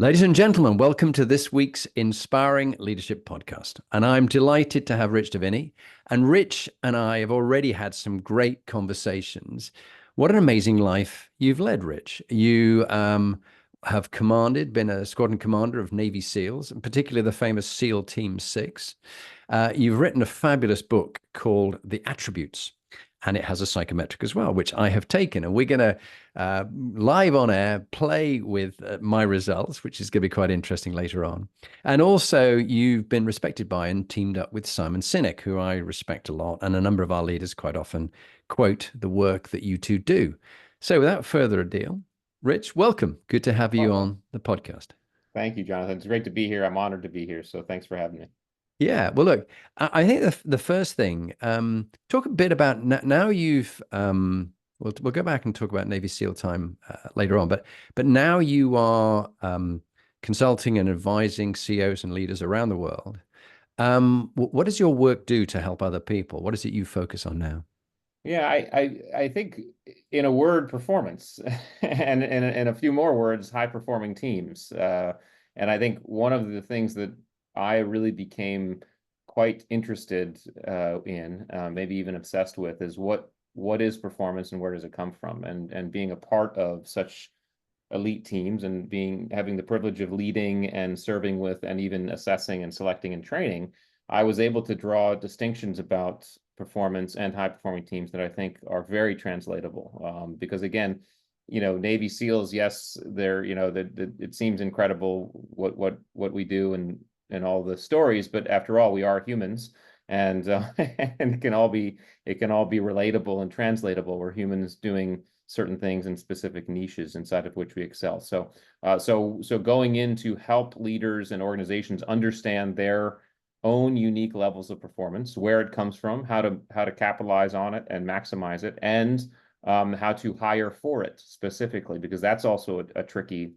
Ladies and gentlemen, welcome to this week's Inspiring Leadership Podcast. And I'm delighted to have Rich Diviney. And Rich and I have already had some great conversations. What an amazing life you've led, Rich. You have been a squadron commander of Navy SEALs, and particularly the famous SEAL Team 6. You've written a fabulous book called The Attributes, and it has a psychometric as well, which I have taken. And we're going to live on air play with my results, which is going to be quite interesting later on. And also, you've been respected by and teamed up with Simon Sinek, who I respect a lot, and a number of our leaders quite often quote the work that you two do. So without further ado, Rich, welcome. Good to have you on the podcast. Thank you, Jonathan. It's great to be here. I'm honored to be here. So thanks for having me. Yeah, well, look, I think the first thing, talk a bit about now you've, we'll go back and talk about Navy SEAL time later on, but now you are consulting and advising CEOs and leaders around the world. What does your work do to help other people? What is it you focus on now? Yeah, I think in a word, performance, and in a few more words, high performing teams. And I think one of the things that I really became quite interested in, maybe even obsessed with, is what is performance and where does it come from? And being a part of such elite teams and having the privilege of leading and serving with and even assessing and selecting and training, I was able to draw distinctions about performance and high performing teams that I think are very translatable. Because again, Navy SEALs, yes, they're, it seems incredible what we do and all the stories, but after all, we are humans, and and it can all be relatable and translatable. We're humans doing certain things in specific niches inside of which we excel. So going in to help leaders and organizations understand their own unique levels of performance, where it comes from, how to capitalize on it and maximize it, and how to hire for it specifically, because that's also a tricky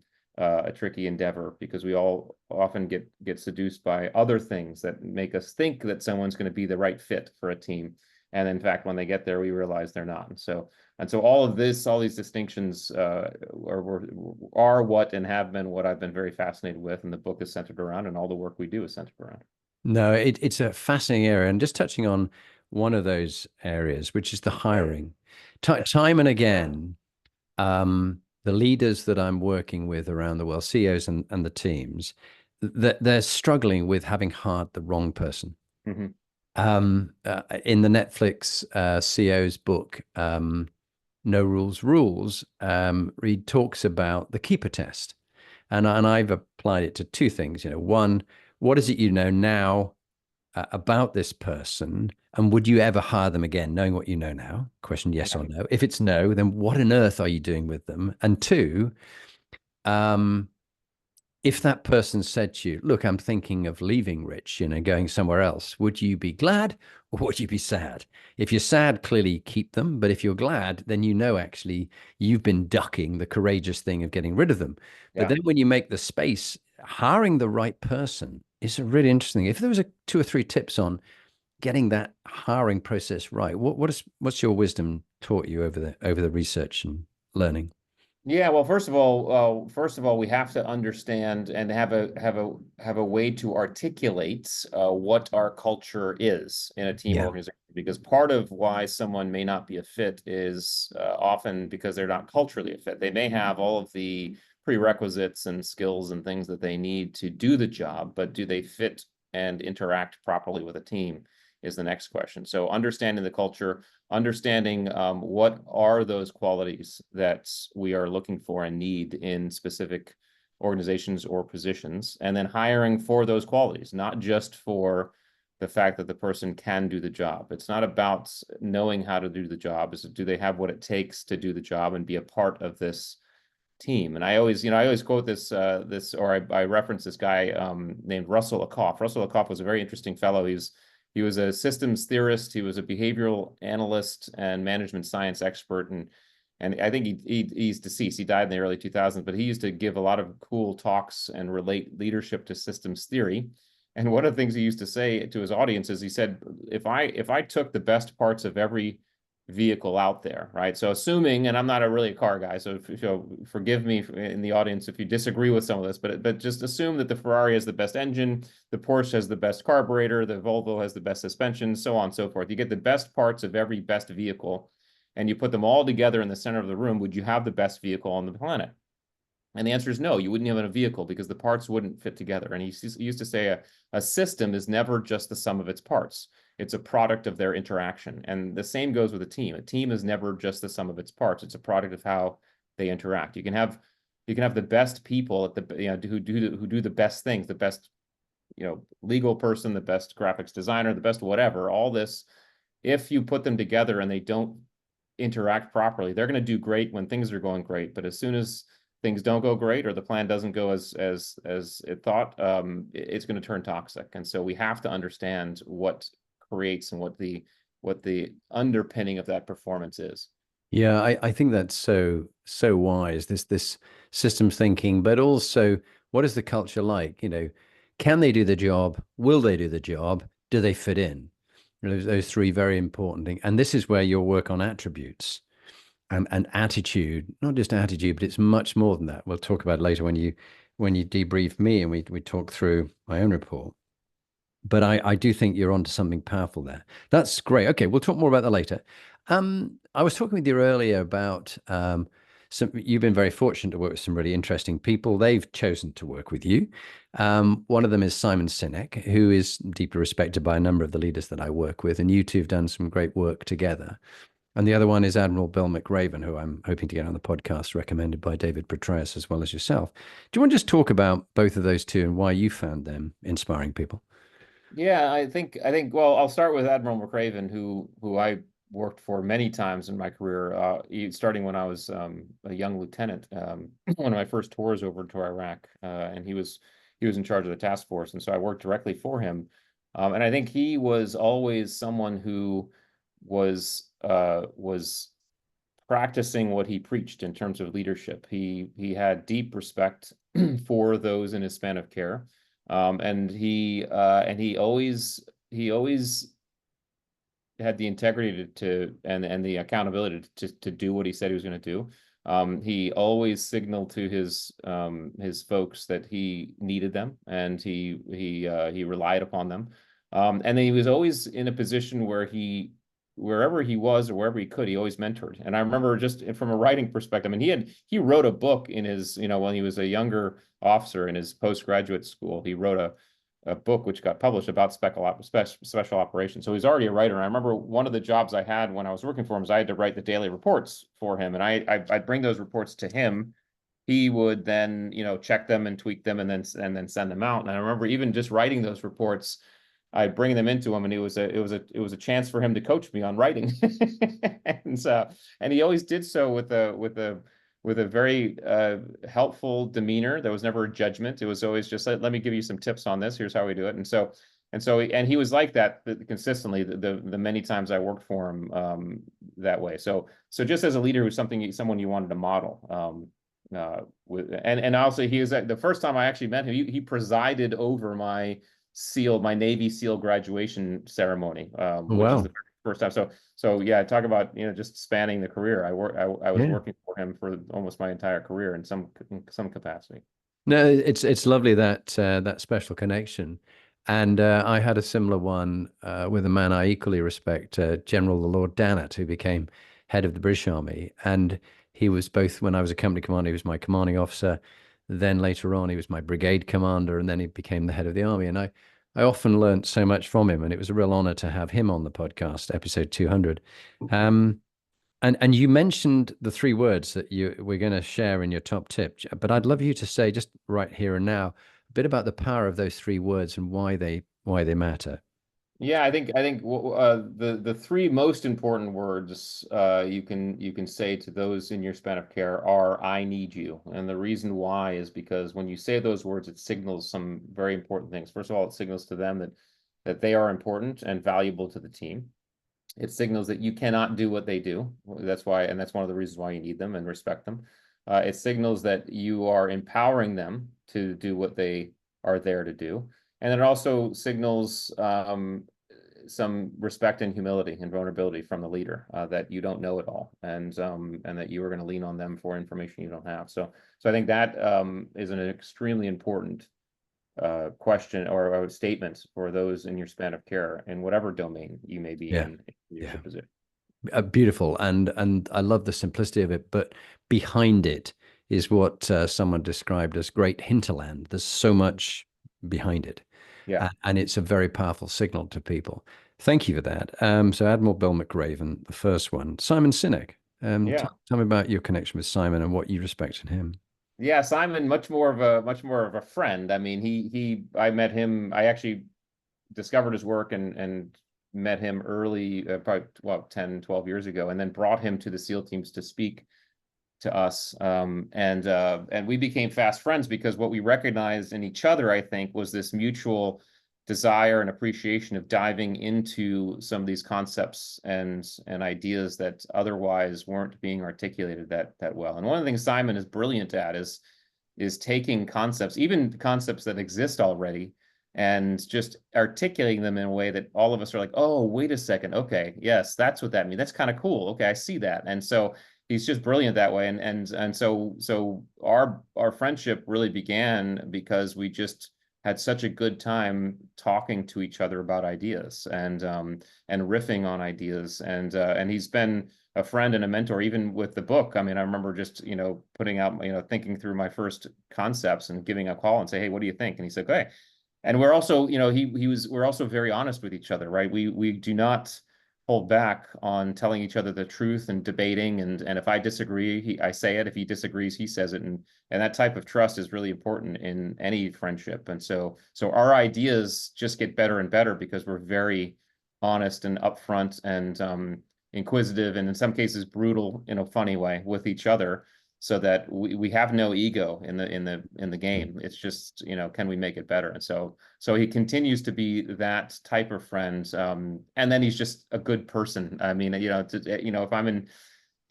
endeavor, because we all often get seduced by other things that make us think that someone's going to be the right fit for a team. And in fact, when they get there, we realize they're not. And so all these distinctions are what and have been what I've been very fascinated with, and the book is centered around, and all the work we do is centered around. No, it's a fascinating area. And just touching on one of those areas, which is the hiring. Time and again, the leaders that I'm working with around the world, CEOs and the teams, that they're struggling with having hired the wrong person. Mm-hmm. In the Netflix CEO's book, No Rules Rules, Reed talks about the keeper test. And I've applied it to two things. One, what is it you know now about this person? And would you ever hire them again, knowing what you know now? Question, yes or no. If it's no, then what on earth are you doing with them? And two, if that person said to you, look, I'm thinking of leaving, Rich, going somewhere else, would you be glad or would you be sad? If you're sad, clearly keep them. But if you're glad, then actually you've been ducking the courageous thing of getting rid of them. But then when you make the space, hiring the right person is really interesting. If there was two or three tips on getting that hiring process right, what's your wisdom taught you over the research and learning? Yeah, well, first of all, we have to understand and have a way to articulate what our culture is in a team organization. Because part of why someone may not be a fit is often because they're not culturally a fit. They may have all of the prerequisites and skills and things that they need to do the job, but do they fit and interact properly with a team is the next question. So understanding the culture, understanding what are those qualities that we are looking for and need in specific organizations or positions, and then hiring for those qualities, not just for the fact that the person can do the job. It's not about knowing how to do the job. Is do they have what it takes to do the job and be a part of this team? And I always quote I reference this guy named Russell Ackoff. Russell Ackoff was a very interesting fellow. He was a systems theorist. He was a behavioral analyst and management science expert. And I think he's deceased. He died in the early 2000s, but he used to give a lot of cool talks and relate leadership to systems theory. And one of the things he used to say to his audience is he said, if I took the best parts of every vehicle out there, right? So assuming, and I'm not really a car guy, so forgive me in the audience if you disagree with some of this, but just assume that the Ferrari has the best engine, the Porsche has the best carburetor, the Volvo has the best suspension, so on and so forth. You get the best parts of every best vehicle, and you put them all together in the center of the room. Would you have the best vehicle on the planet? And the answer is no, you wouldn't have a vehicle because the parts wouldn't fit together. And he used to say a system is never just the sum of its parts. It's a product of their interaction. And the same goes with a team. A team is never just the sum of its parts. It's a product of how they interact. You can have the best people at the who do the best things, the best legal person, the best graphics designer, the best whatever, all this. If you put them together and they don't interact properly, they're going to do great when things are going great. But as soon as things don't go great or the plan doesn't go as it thought, it's going to turn toxic. And so we have to understand what creates and what the underpinning of that performance is. Yeah, I think that's so wise. This systems thinking, but also what is the culture like? Can they do the job? Will they do the job? Do they fit in? Those three very important things. And this is where your work on attributes and attitude, not just attitude, but it's much more than that. We'll talk about it later when you debrief me and we talk through my own report. But I do think you're onto something powerful there. That's great. Okay, we'll talk more about that later. I was talking with you earlier about you've been very fortunate to work with some really interesting people. They've chosen to work with you. One of them is Simon Sinek, who is deeply respected by a number of the leaders that I work with, and you two have done some great work together. And the other one is Admiral Bill McRaven, who I'm hoping to get on the podcast, recommended by David Petraeus as well as yourself. Do you want to just talk about both of those two and why you found them inspiring people? Yeah, I think well, I'll start with Admiral McRaven, who I worked for many times in my career, starting when I was a young lieutenant. One of my first tours over to Iraq, and he was in charge of the task force, and so I worked directly for him. And I think he was always someone who was practicing what he preached in terms of leadership. He had deep respect for those in his span of care. And he always had the integrity and the accountability to do what he said he was going to do. He always signaled to his folks that he needed them, and he relied upon them. And he was always in a position where wherever he was or wherever he could, he always mentored. And I remember, just from a writing perspective, I mean, he wrote a book in his, when he was a younger officer in his postgraduate school. He wrote a book which got published about special operations. So he's already a writer. And I remember one of the jobs I had when I was working for him is I had to write the daily reports for him. And I'd bring those reports to him. He would then, check them and tweak them and then send them out. And I remember even just writing those reports, I bring them into him, and it was a chance for him to coach me on writing. And he always did so with a very helpful demeanor. There was never a judgment. It was always just, let me give you some tips on this. Here's how we do it. And he was like that consistently the many times I worked for him that way. So just as a leader, who's someone you wanted to model. And also, he was the first time I actually met him, he presided over my Navy SEAL graduation ceremony, which is Wow. the first time. So yeah, talk about, just spanning the career. I was working for him for almost my entire career in some capacity. No, it's lovely that special connection. And I had a similar one with a man I equally respect, General the Lord Dannatt, who became head of the British Army. And he was both, when I was a company commander, he was my commanding officer. Then later on, he was my brigade commander, and then he became the head of the army. And I often learned so much from him, and it was a real honor to have him on the podcast, episode 200. And you mentioned the three words that we're going to share in your top tip, but I'd love you to say, just right here and now, a bit about the power of those three words and why they matter. Yeah, I think the three most important words you can say to those in your span of care are "I need you," and the reason why is because when you say those words, it signals some very important things. First of all, it signals to them that they are important and valuable to the team. It signals that you cannot do what they do. That's why, and that's one of the reasons why you need them and respect them. It signals that you are empowering them to do what they are there to do. And it also signals some respect and humility and vulnerability from the leader, that you don't know it all, and that you are going to lean on them for information you don't have. So I think that is an extremely important question or statement for those in your span of care in whatever domain you may be Yeah. in Yeah. leadership position. Beautiful, and I love the simplicity of it, but behind it is what someone described as great hinterland. There's so much behind it, Yeah. and it's a very powerful signal to people. Thank you for that. So Admiral Bill McRaven, the first one, Simon Sinek. Yeah. Tell me about your connection with Simon and what you respect in him. Yeah, Simon, much more of a friend. I mean, I met him. I actually discovered his work and met him early, probably 10, 12 years ago, and then brought him to the SEAL teams to speak to us. And we became fast friends because what we recognized in each other, I think, was this mutual desire and appreciation of diving into some of these concepts and ideas that otherwise weren't being articulated that well. And one of the things Simon is brilliant at is taking concepts, even concepts that exist already, and just articulating them in a way that all of us are like, oh, wait a second. Okay, yes, that's what that means. That's kind of cool. Okay, I see that. And so he's just brilliant that way. And so our friendship really began because we just had such a good time talking to each other about ideas and riffing on ideas. And he's been a friend and a mentor, even with the book. I mean, I remember just, putting out, thinking through my first concepts and giving a call and say, hey, what do you think? And he said, okay. And we're also, we're also very honest with each other, right? We do not hold back on telling each other the truth and debating. And if I disagree, I say it. If he disagrees, he says it. And that type of trust is really important in any friendship. And so our ideas just get better and better because we're very honest and upfront and inquisitive, and in some cases brutal in a funny way with each other, so that we have no ego in the game. It's just, can we make it better? And so he continues to be that type of friend. And then he's just a good person. I mean, if I'm in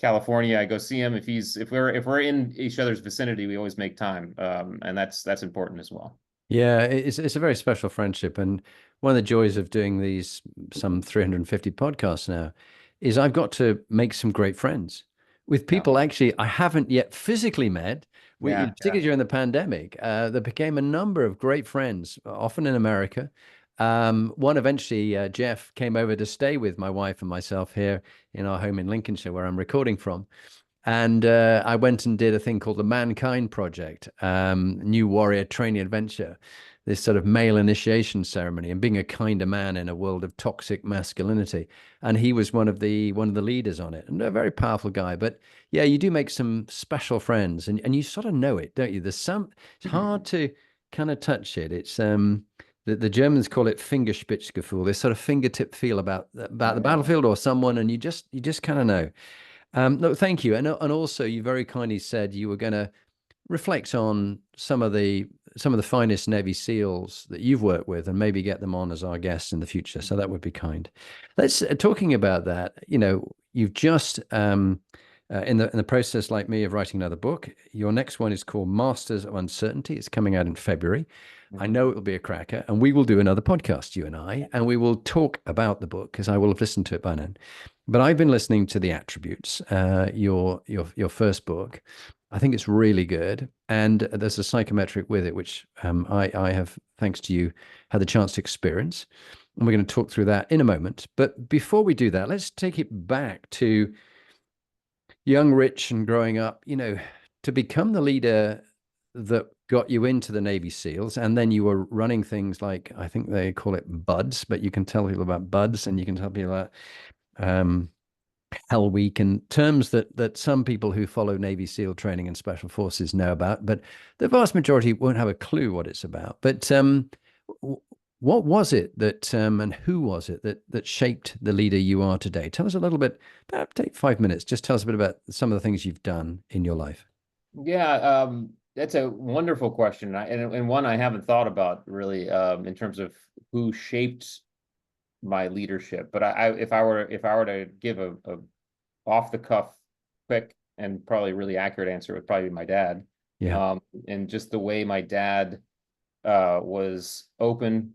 California, I go see him. If we're in each other's vicinity, we always make time. And that's important as well. Yeah, it's a very special friendship, and one of the joys of doing these some 350 podcasts now is I've got to make some great friends with Yeah. people actually I haven't yet physically met. Yeah. Particularly during the pandemic, there became a number of great friends, often in America. One eventually, Jeff came over to stay with my wife and myself here in our home in Lincolnshire, where I'm recording from. And I went and did a thing called the Mankind Project, New Warrior Training Adventure, this sort of male initiation ceremony and being a kinder man in a world of toxic masculinity. And he was one of the leaders on it, and a very powerful guy. But yeah, you do make some special friends, and you sort of know it, don't you? It's hard to kind of touch it. It's the Germans call it Fingerspitzgefühl, this sort of fingertip feel about the battlefield or someone, and you just kind of know. No, thank you. And also you very kindly said you were going to reflect on some of the finest Navy SEALs that you've worked with and maybe get them on as our guests in the future. So that would be kind. Let's talking about that, you've just in the process like me of writing another book. Your next one is called Masters of Uncertainty. It's coming out in February. I know it will be a cracker, and we will do another podcast, you and I, and we will talk about the book because I will have listened to it by now. But I've been listening to The Attributes, your first book. I think it's really good, and there's a psychometric with it, which I have, thanks to you, had the chance to experience. And we're going to talk through that in a moment. But before we do that, let's take it back to young Rich and growing up. To become the leader that got you into the Navy SEALs, and then you were running things like, I think they call it buds, but you can tell people about buds, and you can tell people about Hell Week, and terms that some people who follow Navy SEAL training and special forces know about, but the vast majority won't have a clue what it's about. But what was it that and who was it that shaped the leader you are today? Tell us a little bit. Take 5 minutes. Just tell us a bit about some of the things you've done in your life. Yeah, that's a wonderful question, and one I haven't thought about really, in terms of who shaped my leadership. But if I were to give a off the cuff, quick, and probably really accurate answer, would probably be my dad. Yeah. And just the way my dad was open,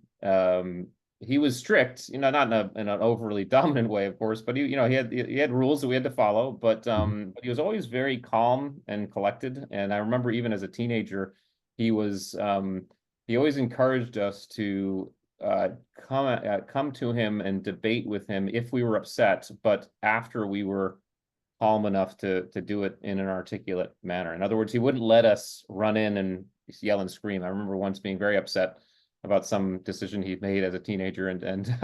he was strict, not in an overly dominant way, of course, but he had rules that we had to follow, but he was always very calm and collected. And I remember even as a teenager, he was he always encouraged us to come to him and debate with him if we were upset, but after we were calm enough to do it in an articulate manner. In other words, he wouldn't let us run in and yell and scream. I remember once being very upset about some decision he made as a teenager and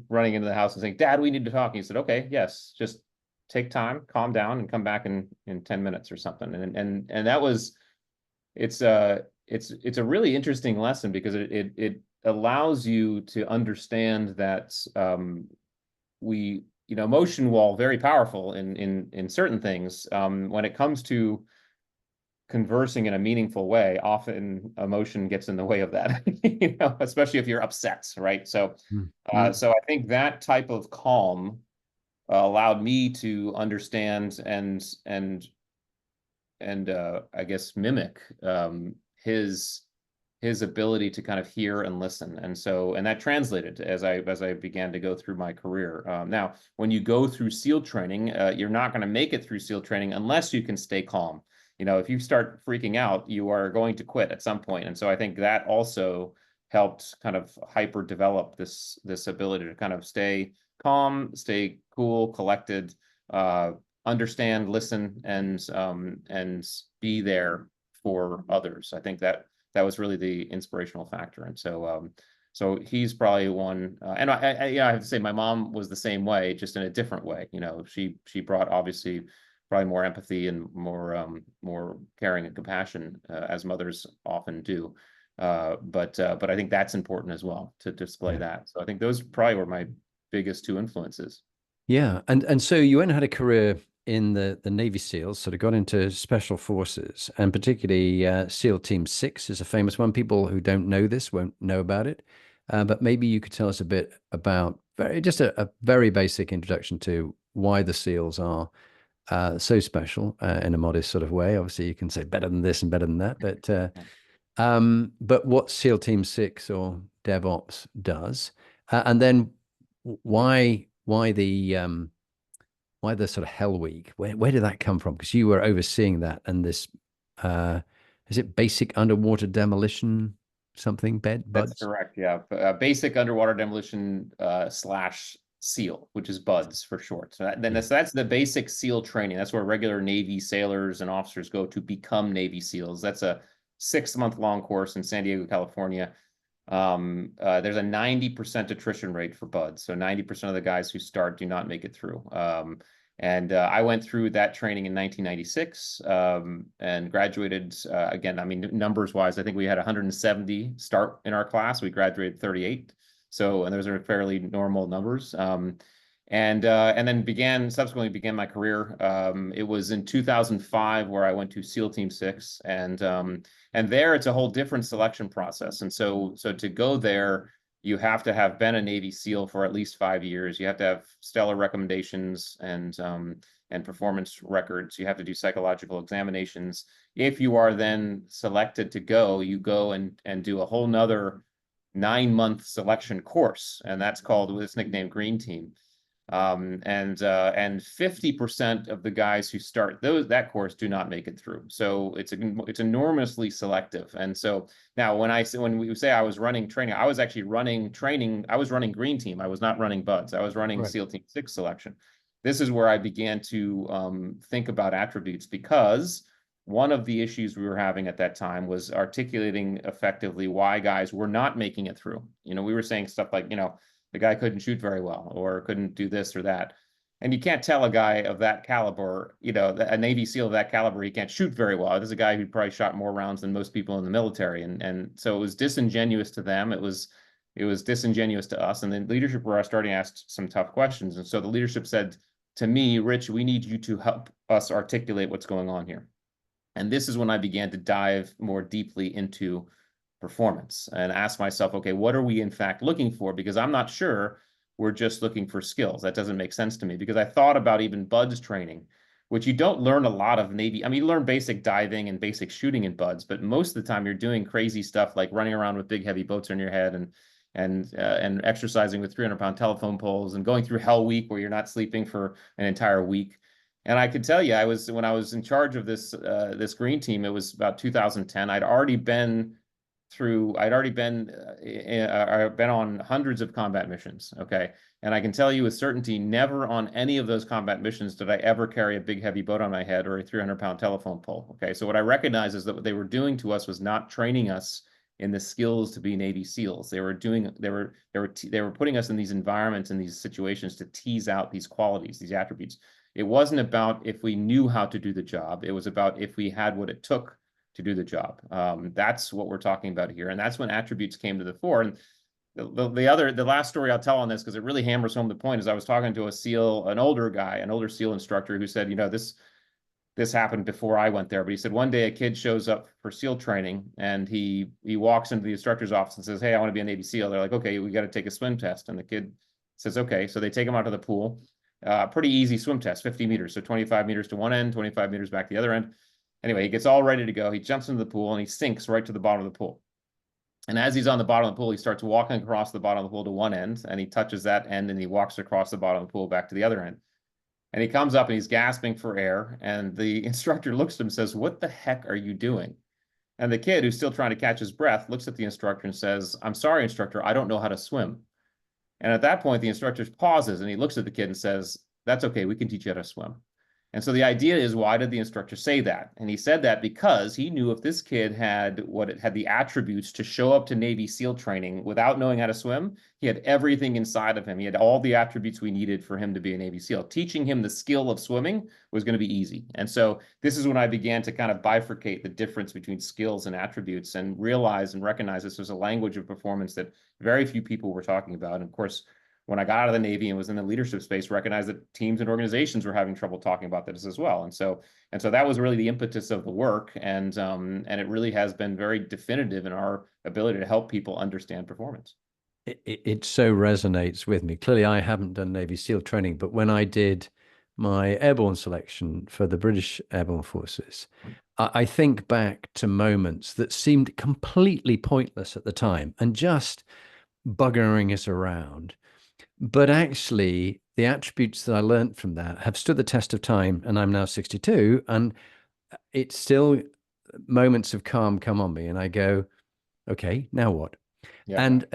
running into the house and saying, "Dad, we need to talk." And he said, "Okay, yes, just take time, calm down, and come back in 10 minutes or something." And that was it's it's a really interesting lesson because it allows you to understand that we emotion, while very powerful in certain things, when it comes to conversing in a meaningful way, often emotion gets in the way of that, especially if you're upset, right? So, so I think that type of calm allowed me to understand and I guess mimic his ability to kind of hear and listen. And that translated as I began to go through my career. Now, when you go through SEAL training, you're not going to make it through SEAL training unless you can stay calm. If you start freaking out, you are going to quit at some point. And so I think that also helped kind of hyper develop this ability to kind of stay calm, stay cool, collected, understand, listen, and be there for others. I think that was really the inspirational factor. And so he's probably one. And I have to say, my mom was the same way, just in a different way. She brought obviously probably more empathy and more caring and compassion, as mothers often do. But I think that's important as well, to display that. So I think those probably were my biggest two influences. Yeah. And so you went and had a career in the Navy SEALs, sort of got into special forces, and particularly SEAL Team 6 is a famous one. People who don't know this won't know about it. But maybe you could tell us a bit about just a very basic introduction to why the SEALs are so special, in a modest sort of way. Obviously, you can say better than this and better than that, but what SEAL Team 6 or DevOps does, and then why the sort of Hell Week? Where did that come from? Because you were overseeing that, and this is it basic underwater demolition something That's buds? correct. Yeah. Basic underwater demolition slash SEAL, which is BUDS for short. So that's the basic SEAL training. That's where regular Navy sailors and officers go to become Navy SEALs. That's a 6-month long course in San Diego, California. There's a 90% attrition rate for BUDS. So 90% of the guys who start do not make it through. And I went through that training in 1996 and graduated. Again, I mean, numbers wise, I think we had 170 start in our class. We graduated 38. So, and those are fairly normal numbers. And then subsequently began my career. It was in 2005 where I went to SEAL Team 6, and there it's a whole different selection process. And so to go there, you have to have been a Navy SEAL for at least 5 years. You have to have stellar recommendations and performance records. You have to do psychological examinations. If you are then selected to go, you go and do a whole nother 9-month selection course, and that's called, it's nicknamed Green Team. And 50% of the guys who start that course do not make it through. So it's enormously selective. And so now when we say I was running training, I was actually running training. I was running Green Team. I was not running BUDS. I was running SEAL Team 6 selection. This is where I began to think about attributes, because one of the issues we were having at that time was articulating effectively why guys were not making it through. We were saying stuff like, the guy couldn't shoot very well or couldn't do this or that. And you can't tell a guy of that caliber, a Navy SEAL of that caliber, he can't shoot very well. There's a guy who probably shot more rounds than most people in the military. And so it was disingenuous to them. It was disingenuous to us. And then leadership were starting to ask some tough questions. And so the leadership said to me, "Rich, we need you to help us articulate what's going on here." And this is when I began to dive more deeply into performance and ask myself, okay, what are we in fact looking for? Because I'm not sure we're just looking for skills. That doesn't make sense to me, because I thought about even BUDS training, which you don't learn a lot of Navy. I mean, you learn basic diving and basic shooting in BUDS, but most of the time you're doing crazy stuff like running around with big heavy boats on your head and exercising with 300-pound telephone poles and going through Hell Week where you're not sleeping for an entire week. And I could tell you, when I was in charge of this green team, it was about 2010. I'd been on hundreds of combat missions. Okay. And I can tell you with certainty, never on any of those combat missions did I ever carry a big heavy boat on my head or a 300-pound telephone pole. Okay. So what I recognize is that what they were doing to us was not training us in the skills to be Navy SEALs. They were putting us in these environments and these situations to tease out these qualities, these attributes. It wasn't about if we knew how to do the job. It was about if we had what it took to do the job. That's what we're talking about here. And that's when attributes came to the fore. And the last story I'll tell on this, because it really hammers home the point, is I was talking to an older SEAL instructor who said, this happened before I went there, but he said one day a kid shows up for SEAL training and he walks into the instructor's office and says, "Hey, I want to be a Navy SEAL." They're like, "Okay, we got to take a swim test." And the kid says, "Okay." So they take him out to the pool. Pretty easy swim test, 50 meters. So 25 meters to one end, 25 meters back to the other end. Anyway, he gets all ready to go. He jumps into the pool and he sinks right to the bottom of the pool. And as he's on the bottom of the pool, he starts walking across the bottom of the pool to one end, and he touches that end and he walks across the bottom of the pool back to the other end. And he comes up and he's gasping for air. And the instructor looks at him and says, "What the heck are you doing?" And the kid, who's still trying to catch his breath, looks at the instructor and says, "I'm sorry, instructor, I don't know how to swim." And at that point, the instructor pauses and he looks at the kid and says, "That's okay, we can teach you how to swim." And so the idea is, why did the instructor say that? And he said that because he knew if this kid had the attributes to show up to Navy SEAL training without knowing how to swim, he had everything inside of him. He had all the attributes we needed for him to be a Navy SEAL. Teaching him the skill of swimming was going to be easy. And so this is when I began to kind of bifurcate the difference between skills and attributes and realize and recognize this was a language of performance that very few people were talking about. And of course, when I got out of the Navy and was in the leadership space, recognized that teams and organizations were having trouble talking about this as well. And so that was really the impetus of the work. And it really has been very definitive in our ability to help people understand performance. It so resonates with me. Clearly, I haven't done Navy SEAL training, but when I did my airborne selection for the British Airborne Forces, I think back to moments that seemed completely pointless at the time and just buggering us around. But actually, the attributes that I learned from that have stood the test of time, and I'm now 62, and it's still moments of calm come on me, and I go, "Okay, now what?" Yeah. And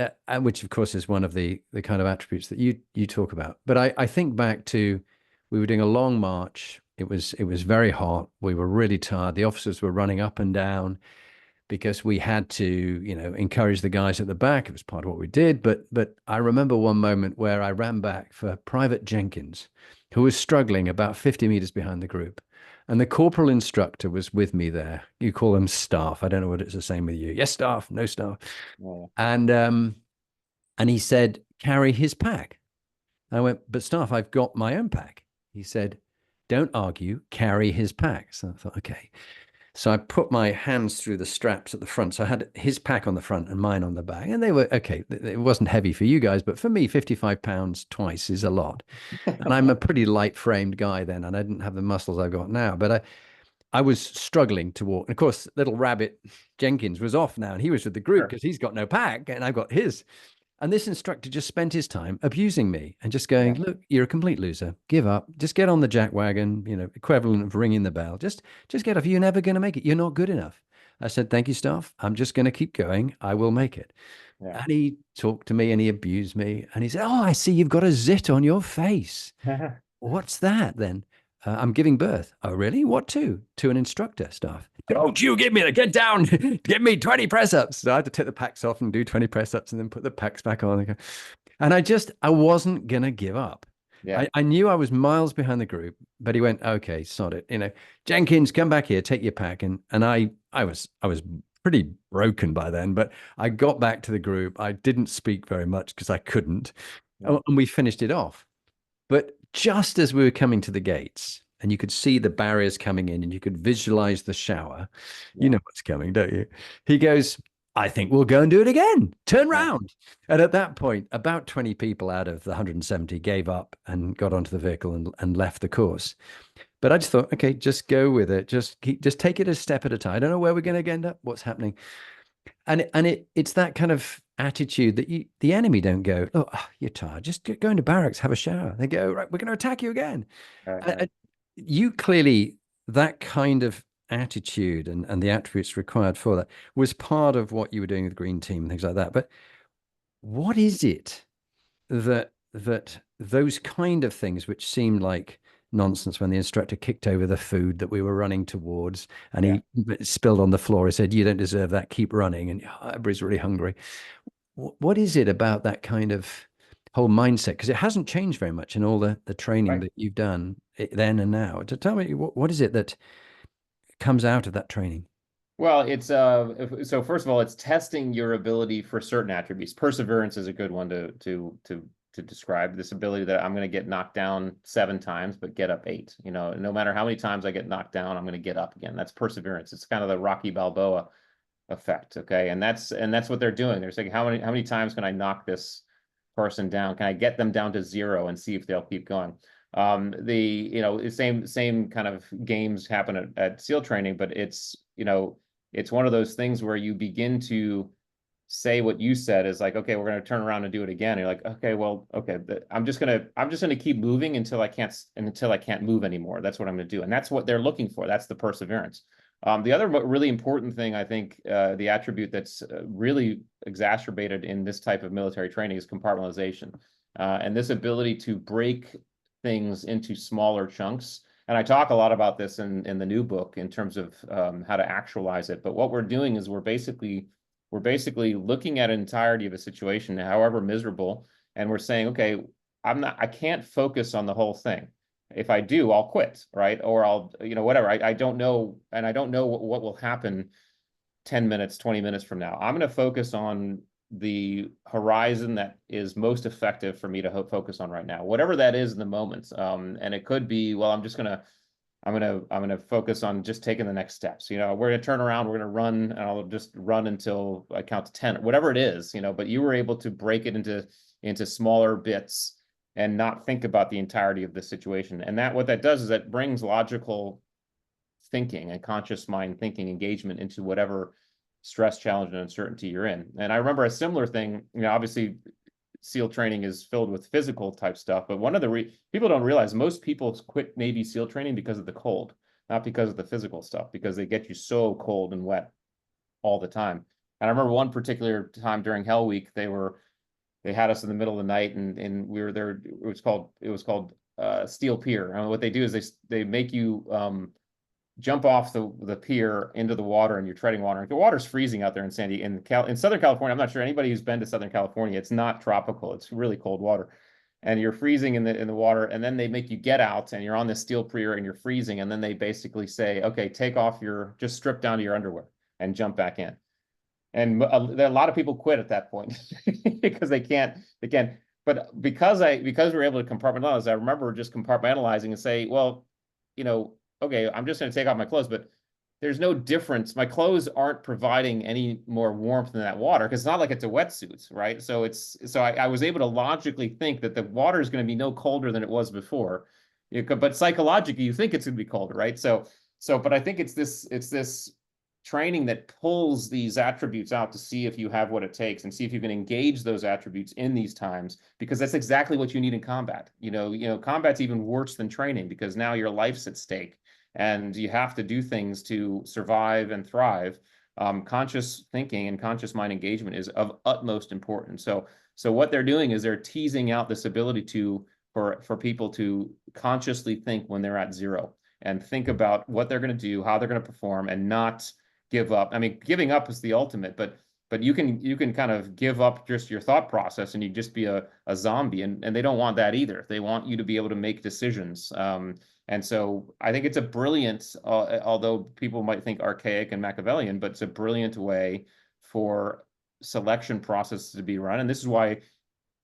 which, of course, is one of the kind of attributes that you talk about. But I think back to, we were doing a long march. It was very hot. We were really tired. The officers were running up and down because we had to, encourage the guys at the back. It was part of what we did. But I remember one moment where I ran back for Private Jenkins, who was struggling about 50 meters behind the group. And the corporal instructor was with me there. You call them staff. I don't know what it's the same with you. Yes, staff, no staff. Yeah. And he said, "Carry his pack." I went, "But staff, I've got my own pack." He said, "Don't argue, carry his pack." So I thought, okay. So I put my hands through the straps at the front. So I had his pack on the front and mine on the back. And they were, okay, it wasn't heavy for you guys, but for me, 55 pounds twice is a lot. And I'm a pretty light framed guy then, and I didn't have the muscles I've got now. But I was struggling to walk. And of course, little rabbit Jenkins was off now, and he was with the group because he's got no pack and I've got his. And this instructor just spent his time abusing me and just going, "Look, you're a complete loser. Give up. Just get on the jack wagon, equivalent of ringing the bell. Just get off. You're never going to make it. You're not good enough." I said, "Thank you, staff. I'm just going to keep going. I will make it." Yeah. And he talked to me and he abused me. And he said, "Oh, I see you've got a zit on your face." "What's that then?" "I'm giving birth." "Oh, really? What to?" "To an instructor, staff." "Don't you give me that. Get down. Give me 20 press ups." So I had to take the packs off and do 20 press ups and then put the packs back on. And I wasn't going to give up. Yeah. I knew I was miles behind the group, but he went, "Okay, sod it. Jenkins, come back here, take your pack." And I was pretty broken by then, but I got back to the group. I didn't speak very much because I couldn't. Yeah. And we finished it off. But just as we were coming to the gates and you could see the barriers coming in and you could visualize the shower, you know what's coming, don't you? He goes, "I think we'll go and do it again. Turn round." And at that point, about 20 people out of the 170 gave up and got onto the vehicle and left the course. But I just thought, okay, just go with it. Just take it a step at a time. I don't know where we're going to end up, what's happening. And it's that kind of attitude that the enemy don't go, oh, you're tired, just go into barracks, have a shower. They go, right, we're going to attack you again. Right, Uh, right. uh, you clearly, that kind of attitude and the attributes required for that was part of what you were doing with the green team and things like that. But what is it that those kind of things which seemed like nonsense when the instructor kicked over the food that we were running towards and Yeah. he spilled on the floor, he said, you don't deserve that, keep running, and everybody's really hungry. What is it about that kind of whole mindset? Because it hasn't changed very much in all the training Right. that you've done then and now. To tell me, what is it that comes out of that training? Well, it's so first of all, it's testing your ability for certain attributes. Perseverance is a good one to describe this ability that I'm going to get knocked down 7 times, but get up 8. You know, no matter how many times I get knocked down, I'm going to get up again. That's perseverance. It's kind of the Rocky Balboa effect. Okay, and that's what they're doing. They're saying how many times can I knock this person down? Can I get them down to 0 and see if they'll keep going? The same kind of games happen at SEAL training, but it's one of those things where you begin to say what you said is like, okay, we're going to turn around and do it again. And you're like, okay, well, okay, I'm just gonna keep moving until I can't move anymore. That's what I'm going to do, and that's what they're looking for. That's the perseverance. The other really important thing, I think, the attribute that's really exacerbated in this type of military training is compartmentalization, and this ability to break things into smaller chunks. And I talk a lot about this in the new book in terms of how to actualize it. But what we're doing is we're basically looking at an entirety of a situation, however miserable, and we're saying, okay, I can't focus on the whole thing. If I do, I'll quit, right? Or I'll, whatever. I don't know, and I don't know what will happen 10 minutes, 20 minutes from now. I'm going to focus on the horizon that is most effective for me to focus on right now, whatever that is in the moment. And it could be, well, I'm gonna focus on just taking the next steps. We're gonna turn around, we're gonna run, and I'll just run until I count to 10, whatever it is. But you were able to break it into smaller bits and not think about the entirety of the situation. And what that does is that brings logical thinking and conscious mind thinking engagement into whatever stress, challenge, and uncertainty you're in. And I remember a similar thing. Obviously, SEAL training is filled with physical type stuff, but one of the people don't realize most people quit Navy SEAL training because of the cold, not because of the physical stuff, because they get you so cold and wet all the time. And I remember one particular time during Hell Week, they had us in the middle of the night, and we were there. It was called Steel Pier. And what they do is they make you jump off the pier into the water, and you're treading water. The water's freezing out there in Southern California. I'm not sure anybody who's been to Southern California. It's not tropical. It's really cold water, and you're freezing in the water. And then they make you get out, and you're on this steel pier, and you're freezing. And then they basically say, okay, just strip down to your underwear and jump back in. And a lot of people quit at that point because they can't. But because we're able to compartmentalize, I remember just compartmentalizing and say, well, okay, I'm just going to take off my clothes, but there's no difference. My clothes aren't providing any more warmth than that water because it's not like it's a wetsuit, right? So I was able to logically think that the water is going to be no colder than it was before. But psychologically, you think it's going to be colder, right? But I think it's this training that pulls these attributes out to see if you have what it takes and see if you can engage those attributes in these times, because that's exactly what you need in combat. Combat's even worse than training because now your life's at stake and you have to do things to survive and thrive. Conscious thinking and conscious mind engagement is of utmost importance. So what they're doing is they're teasing out this ability for people to consciously think when they're at 0 and think about what they're going to do, how they're going to perform, and not give up. I mean, giving up is the ultimate, but you can kind of give up just your thought process and you just be a zombie, and they don't want that either. They want you to be able to make decisions. And so I think it's a brilliant, although people might think archaic and Machiavellian, but it's a brilliant way for selection processes to be run. And this is why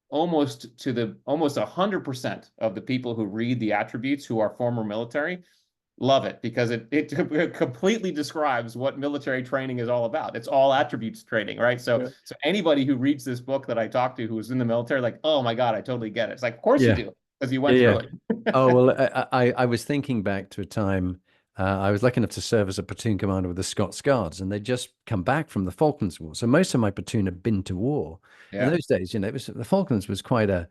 almost 100% of the people who read the attributes who are former military love it, because it completely describes what military training is all about. It's all attributes training, right? So anybody who reads this book that I talked to who was in the military, like, oh my God, I totally get it. It's like, of course you Yeah. do, because you Yeah, went yeah. through it. Oh, well, I was thinking back to a time, I was lucky enough to serve as a platoon commander with the Scots Guards, and they'd just come back from the Falklands War. So most of my platoon had been to war. In Yeah. those days, it was the Falklands was quite a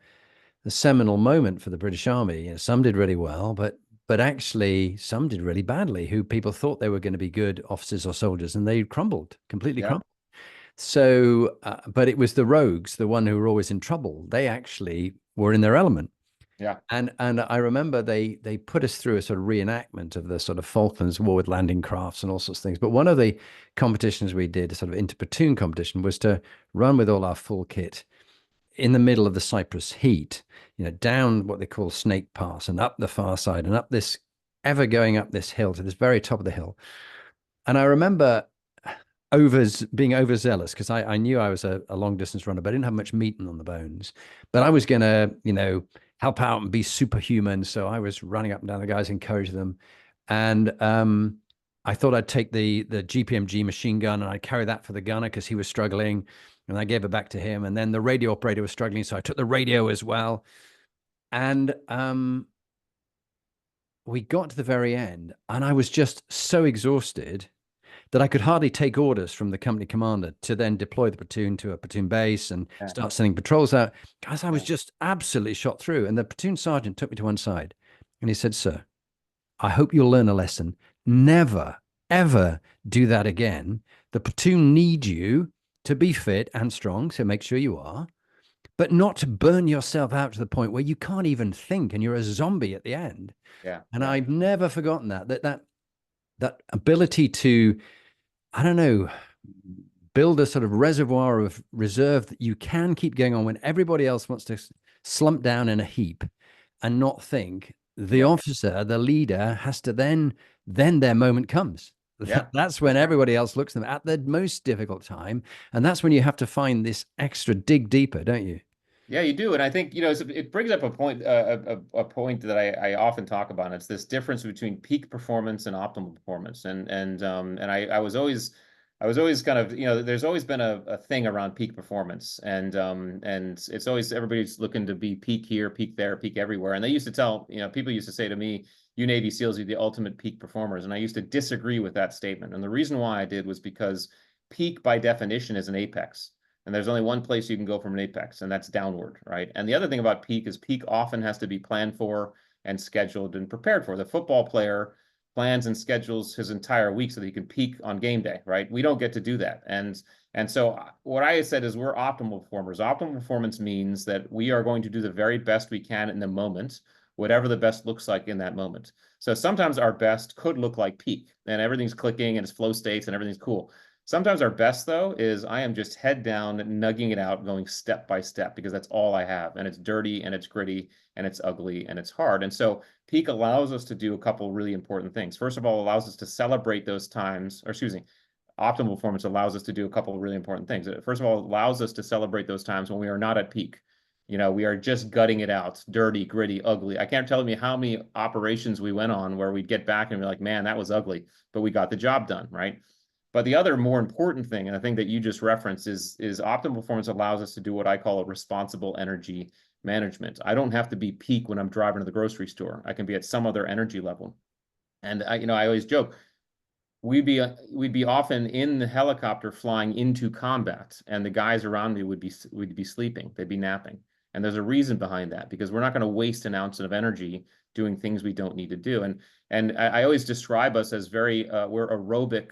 seminal moment for the British Army. Some did really well, but actually some did really badly. Who people thought they were going to be good officers or soldiers, and they crumbled, completely Yeah. crumbled. So, but it was the rogues, the one who were always in trouble. They actually were in their element. Yeah. And I remember they put us through a sort of reenactment of the sort of Falklands War with landing crafts and all sorts of things. But one of the competitions we did, a sort of inter-platoon competition, was to run with all our full kit in the middle of the Cyprus heat, down what they call Snake Pass and up the far side and up this, ever going up this hill to this very top of the hill. And I remember being overzealous because I knew I was a long distance runner, but I didn't have much meat on the bones. But I was gonna, help out and be superhuman. So I was running up and down the guys, encourage them. And I thought I'd take the GPMG machine gun and I'd carry that for the gunner because he was struggling. And I gave it back to him. And then the radio operator was struggling. So I took the radio as well. And we got to the very end, and I was just so exhausted that I could hardly take orders from the company commander to then deploy the platoon to a platoon base and Yeah. start sending patrols out. Guys, I was Yeah. just absolutely shot through. And the platoon sergeant took me to one side and he said, "Sir, I hope you'll learn a lesson. Never, ever do that again. The platoon needs you to be fit and strong, so make sure you are, but not to burn yourself out to the point where you can't even think and you're a zombie at the end." Yeah. And Yeah. I've never forgotten that ability to, I don't know, build a sort of reservoir of reserve that you can keep going on when everybody else wants to slump down in a heap and not think. The Yeah. officer, the leader, has to then their moment comes. Yeah. That's when everybody else looks at them at the most difficult time, and that's when you have to find this extra dig deeper, don't you? Yeah, you do, and I think it brings up a point, a point that I often talk about. And it's this difference between peak performance and optimal performance, and I was always kind of there's always been a thing around peak performance, and it's always everybody's looking to be peak here, peak there, peak everywhere. And they used to tell people used to say to me, "You Navy SEALs are the ultimate peak performers," and I used to disagree with that statement. And the reason why I did was because peak by definition is an apex. And there's only one place you can go from an apex, and that's downward, right? And the other thing about peak is peak often has to be planned for and scheduled and prepared for. The football player plans and schedules his entire week so that he can peak on game day, right? We don't get to do that. And so what I said is we're optimal performers. Optimal performance means that we are going to do the very best we can in the moment, whatever the best looks like in that moment. So sometimes our best could look like peak and everything's clicking and it's flow states and everything's cool. Sometimes our best, though, is I am just head down, nugging it out, going step by step, because that's all I have. And it's dirty and it's gritty and it's ugly and it's hard. And so peak allows us to do a couple really important things. First of all, allows us to celebrate those times, or excuse me, optimal performance allows us to do a couple of really important things. First of all, it allows us to celebrate those times when we are not at peak. We are just gutting it out, dirty, gritty, ugly. I can't tell you how many operations we went on where we'd get back and be like, man, that was ugly, but we got the job done, right? But the other more important thing, and I think that you just referenced, is optimal performance allows us to do what I call a responsible energy management. I don't have to be peak when I'm driving to the grocery store. I can be at some other energy level. And I always joke, we'd be often in the helicopter flying into combat, and the guys around me would be sleeping. They'd be napping. And there's a reason behind that, because we're not going to waste an ounce of energy doing things we don't need to do. And I always describe us as we're aerobic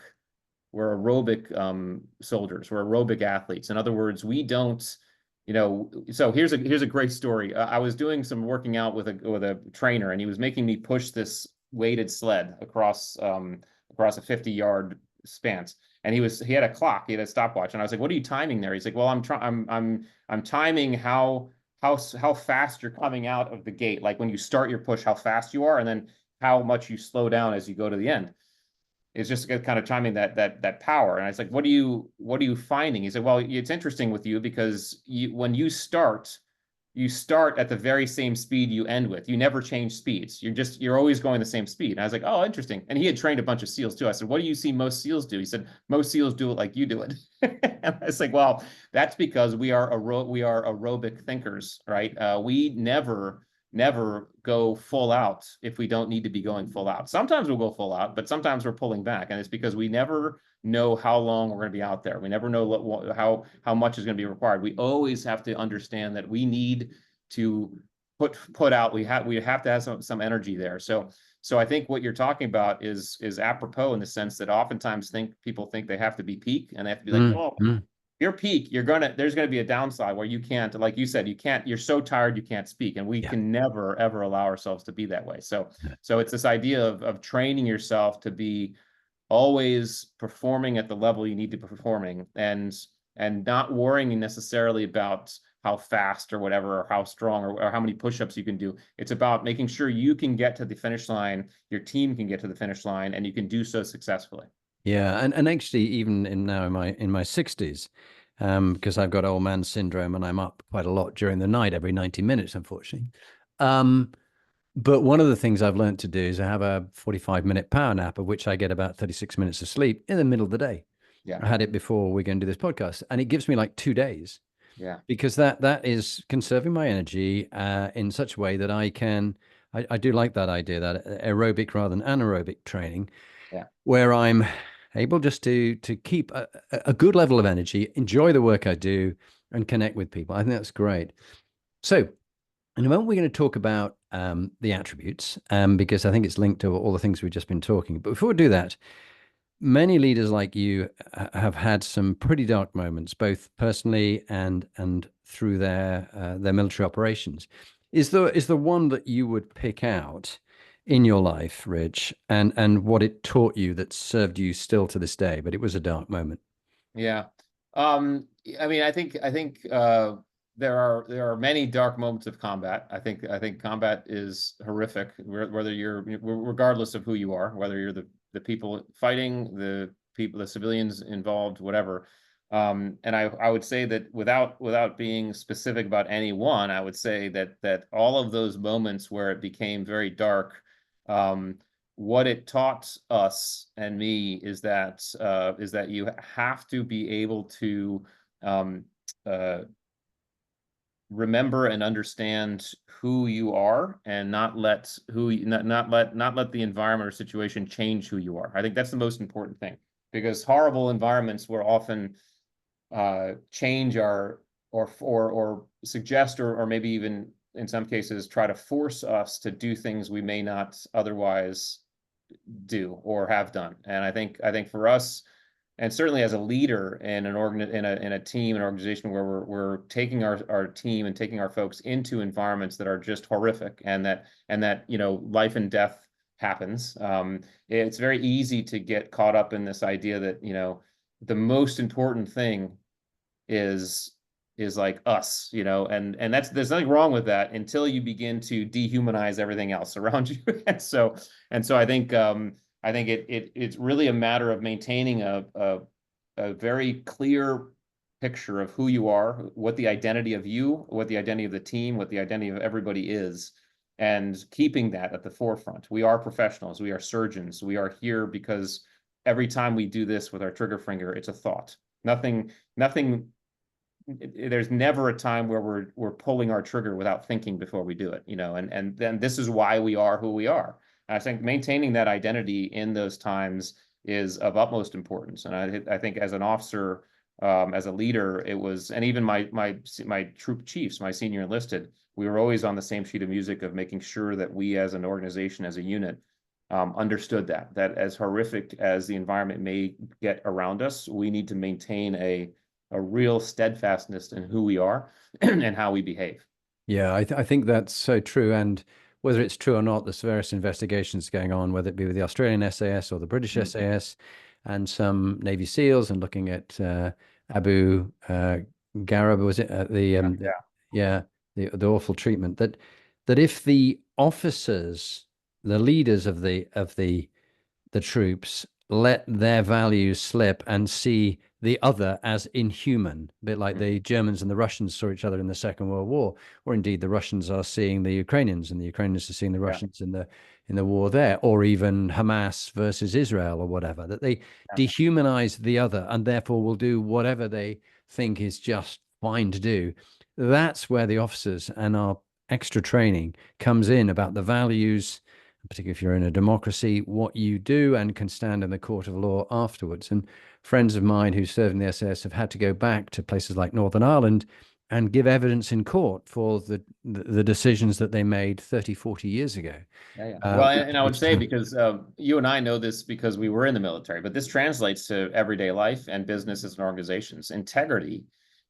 soldiers. We're aerobic athletes. In other words, we don't, so here's a great story. I was doing some working out with a trainer, and he was making me push this weighted sled across a 50-yard span. And he had a clock, he had a stopwatch, and I was like, "What are you timing there?" He's like, "Well, I'm timing how fast you're coming out of the gate, like when you start your push, how fast you are, and then how much you slow down as you go to the end." It's just kind of chiming that power. And I was like, what are you finding? He said, well, it's interesting with you because when you start at the very same speed you end with. You never change speeds. You're always going the same speed. And I was like, oh, interesting. And he had trained a bunch of SEALs too. I said, what do you see most SEALs do? He said, most SEALs do it like you do it. And I was like, well, that's because we are aerobic thinkers, right? We never never go full out if we don't need to be going full out. Sometimes we'll go full out, but sometimes we're pulling back, and it's because we never know how long we're going to be out there. We never know how much is going to be required. We always have to understand that we need to put out. We have to have some energy there. So I think what you're talking about is apropos in the sense that oftentimes people think they have to be peak, and they have to be like, oh, your peak, there's gonna be a downside where you can't, like you said, you're so tired you can't speak, and we can never ever allow ourselves to be that way. So it's this idea of training yourself to be always performing at the level you need to be performing, and not worrying necessarily about how fast or whatever, or how strong, or how many push-ups you can do. It's about making sure you can get to the finish line, your team can get to the finish line, and you can do so successfully. Yeah, and actually, even now in my 60s, because I've got old man syndrome and I'm up quite a lot during the night, every 90 minutes, unfortunately. But one of the things I've learned to do is I have a 45-minute power nap, of which I get about 36 minutes of sleep in the middle of the day. Yeah. I had it before we're going to do this podcast, and it gives me like 2 days. Yeah. Because that is conserving my energy in such a way that I do like that idea, that aerobic rather than anaerobic training, where I'm able just to keep a good level of energy, enjoy the work I do, and connect with people. I think that's great. So in a moment, we're going to talk about the attributes, because I think it's linked to all the things we've just been talking. But before we do that, many leaders like you have had some pretty dark moments, both personally and through their military operations. Is the one that you would pick out in your life, Rich, and what it taught you that served you still to this day? But it was a dark moment. Yeah. I mean, I think there are many dark moments of combat. I think combat is horrific, whether you're, regardless of who you are, whether you're the people fighting, the civilians involved, whatever. And I would say that without being specific about any one, I would say that all of those moments where it became very dark, what it taught us and me is that you have to be able to remember and understand who you are, and not let the environment or situation change who you are. I think that's the most important thing, because horrible environments will often change or suggest, or maybe even in some cases try to force us to do things we may not otherwise do or have done. And I think for us, and certainly as a leader in a team, an organization where we're taking our team and taking our folks into environments that are just horrific, and that life and death happens. It's very easy to get caught up in this idea that the most important thing is like us, and there's nothing wrong with that until you begin to dehumanize everything else around you. and so I think it's really a matter of maintaining a very clear picture of who you are, what the identity of you, what the identity of the team, what the identity of everybody is, and keeping that at the forefront. We are professionals, we are surgeons, we are here because every time we do this with our trigger finger, it's a thought. Nothing. There's never a time where we're pulling our trigger without thinking before we do it, and then this is why we are who we are. And I think maintaining that identity in those times is of utmost importance. And I think as an officer, as a leader, it was, and even my troop chiefs, my senior enlisted, we were always on the same sheet of music of making sure that we as an organization, as a unit, understood that as horrific as the environment may get around us, we need to maintain a real steadfastness in who we are and how we behave. Yeah, I think that's so true. And whether it's true or not, there's various investigations going on, whether it be with the Australian SAS or the British SAS, and some Navy SEALs, and looking at Abu Ghraib, was it the awful treatment that if the officers, the leaders of the troops, let their values slip and see the other as inhuman, a bit like the Germans and the Russians saw each other in the Second World War, or indeed the Russians are seeing the Ukrainians and the Ukrainians are seeing the Russians in the war there, or even Hamas versus Israel or whatever, that they dehumanize the other and therefore will do whatever they think is just fine to do. That's where the officers and our extra training comes in about the values, particularly if you're in a democracy, what you do and can stand in the court of law afterwards. And friends of mine who served in the SAS have had to go back to places like Northern Ireland and give evidence in court for the decisions that they made 30, 40 years ago. Yeah, yeah. Well, and I would Which say, because you and I know this because we were in the military, but this translates to everyday life and businesses and organizations. Integrity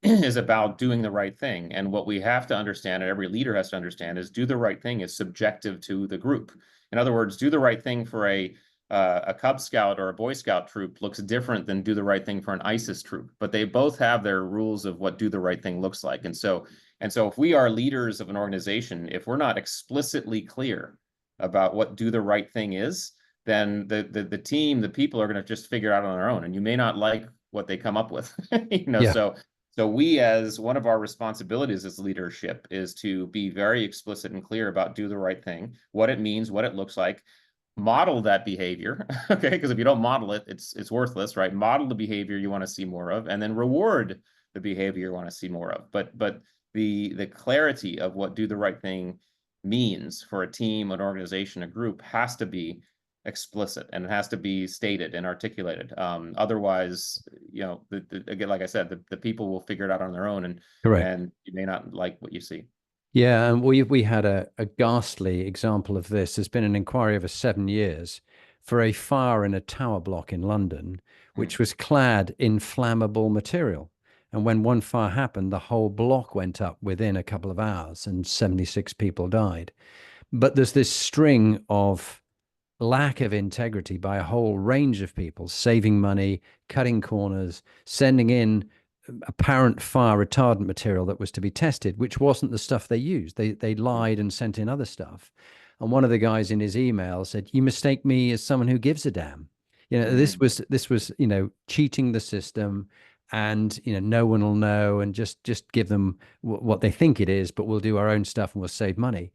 is about doing the right thing. And what we have to understand, and every leader has to understand, is do the right thing is subjective to the group. In other words, do the right thing for a Cub Scout or a Boy Scout troop looks different than do the right thing for an ISIS troop. But they both have their rules of what do the right thing looks like. And so if we are leaders of an organization, if we're not explicitly clear about what do the right thing is, then the team, the people are going to just figure it out on their own. And you may not like what they come up with. yeah, So we, as one of our responsibilities as leadership, is to be very explicit and clear about do the right thing, what it means, what it looks like, model that behavior, okay? Because if you don't model it, it's worthless, right? Model the behavior you want to see more of, and then reward the behavior you want to see more of. But the clarity of what do the right thing means for a team, an organization, a group has to be explicit, and it has to be stated and articulated. Otherwise, again, like I said, the people will figure it out on their own, correct. and you may not like what you see. Yeah, and we had a ghastly example of this. There's been an inquiry over 7 years for a fire in a tower block in London, which was clad in flammable material. And when one fire happened, the whole block went up within a couple of hours, and 76 people died. But there's this string of lack of integrity by a whole range of people, saving money, cutting corners, sending in apparent fire retardant material that was to be tested, which wasn't the stuff they used. They lied and sent in other stuff. And one of the guys in his email said, "You mistake me as someone who gives a damn." This was cheating the system, and no one will know, and just give them what they think it is, but we'll do our own stuff and we'll save money.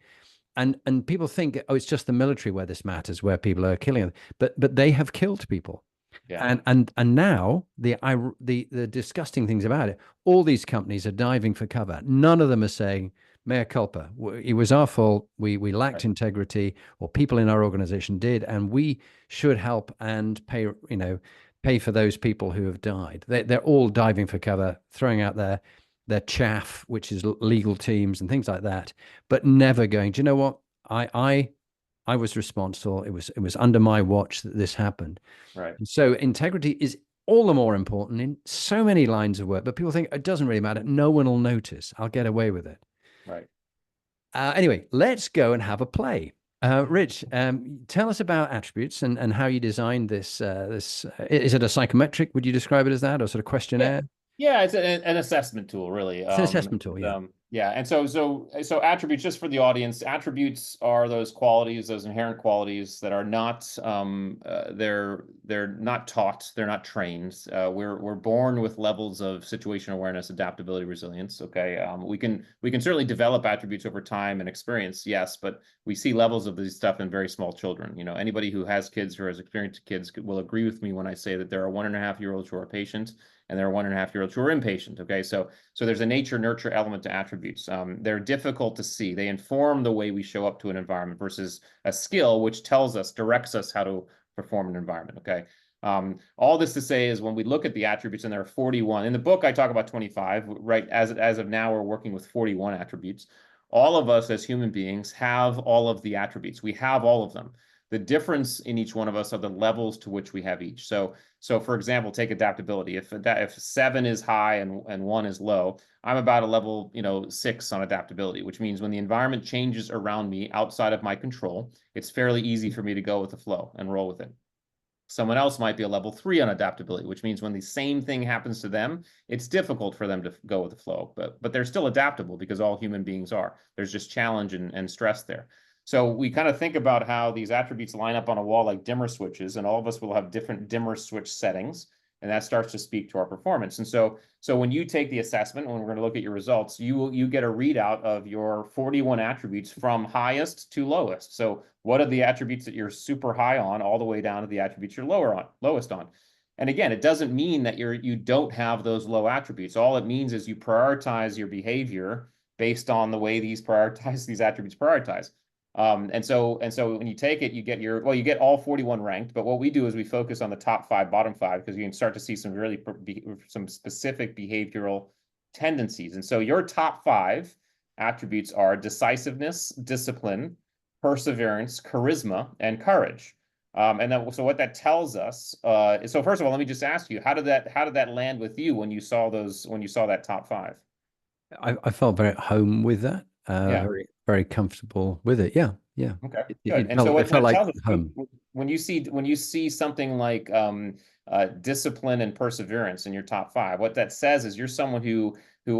And people think, oh, it's just the military where this matters, where people are killing them, but they have killed people. Yeah. And now the disgusting things about it, all these companies are diving for cover. None of them are saying mea culpa. It was our fault. We lacked Right. integrity, or people in our organization did, and we should help and pay for those people who have died. They're all diving for cover, throwing out their chaff, which is legal teams and things like that, but never going, do you know what? I was responsible. It was under my watch that this happened. Right. And so integrity is all the more important in so many lines of work, but people think it doesn't really matter. No one will notice. I'll get away with it. Right. Anyway, let's go and have a play. Rich, tell us about attributes and how you designed this. Is it a psychometric? Would you describe it as that, or sort of Yeah. questionnaire? Yeah, it's an assessment tool, really. It's an assessment tool, yeah. Yeah, and so attributes, just for the audience, attributes are those qualities, those inherent qualities that are not they're not taught, they're not trained. We're born with levels of situation awareness, adaptability, resilience. Okay, we can certainly develop attributes over time and experience, yes, but we see levels of these stuff in very small children. Anybody who has kids or has experienced kids will agree with me when I say that there are 1.5-year-olds who are patient, and there are 1.5-year-olds who are impatient. Okay, so there's a nature-nurture element to attributes. They're difficult to see. They inform the way we show up to an environment versus a skill, which directs us how to perform an environment. Okay. All this to say is when we look at the attributes, and there are 41 in the book, I talk about 25. Right, as of now, we're working with 41 attributes. All of us as human beings have all of the attributes. We have all of them. The difference in each one of us are the levels to which we have each. So for example, take adaptability. If 7 is high and 1 is low, I'm about a level 6 on adaptability, which means when the environment changes around me outside of my control, it's fairly easy for me to go with the flow and roll with it. Someone else might be a level 3 on adaptability, which means when the same thing happens to them, it's difficult for them to go with the flow, but they're still adaptable because all human beings are. There's just challenge and stress there. So we kind of think about how these attributes line up on a wall like dimmer switches, and all of us will have different dimmer switch settings, and that starts to speak to our performance. And so when you take the assessment, when we're going to look at your results, you get a readout of your 41 attributes from highest to lowest. So what are the attributes that you're super high on, all the way down to the attributes you're lowest on? And again, it doesn't mean that you don't have those low attributes. All it means is you prioritize your behavior based on the way these attributes prioritize. And so when you take it, you get all 41 ranked. But what we do is we focus on the top 5, bottom 5, because you can start to see some specific behavioral tendencies. And so your top 5 attributes are decisiveness, discipline, perseverance, charisma, and courage. So what that tells us, so first of all, let me just ask you, how did that land with you when you saw that top 5? I felt very at home with that. Yeah. Very, very comfortable with it. Yeah, yeah. Okay, It, good. it And so felt it what felt it like tells us, home. when you see something like discipline and perseverance in your top 5, what that says is you're someone who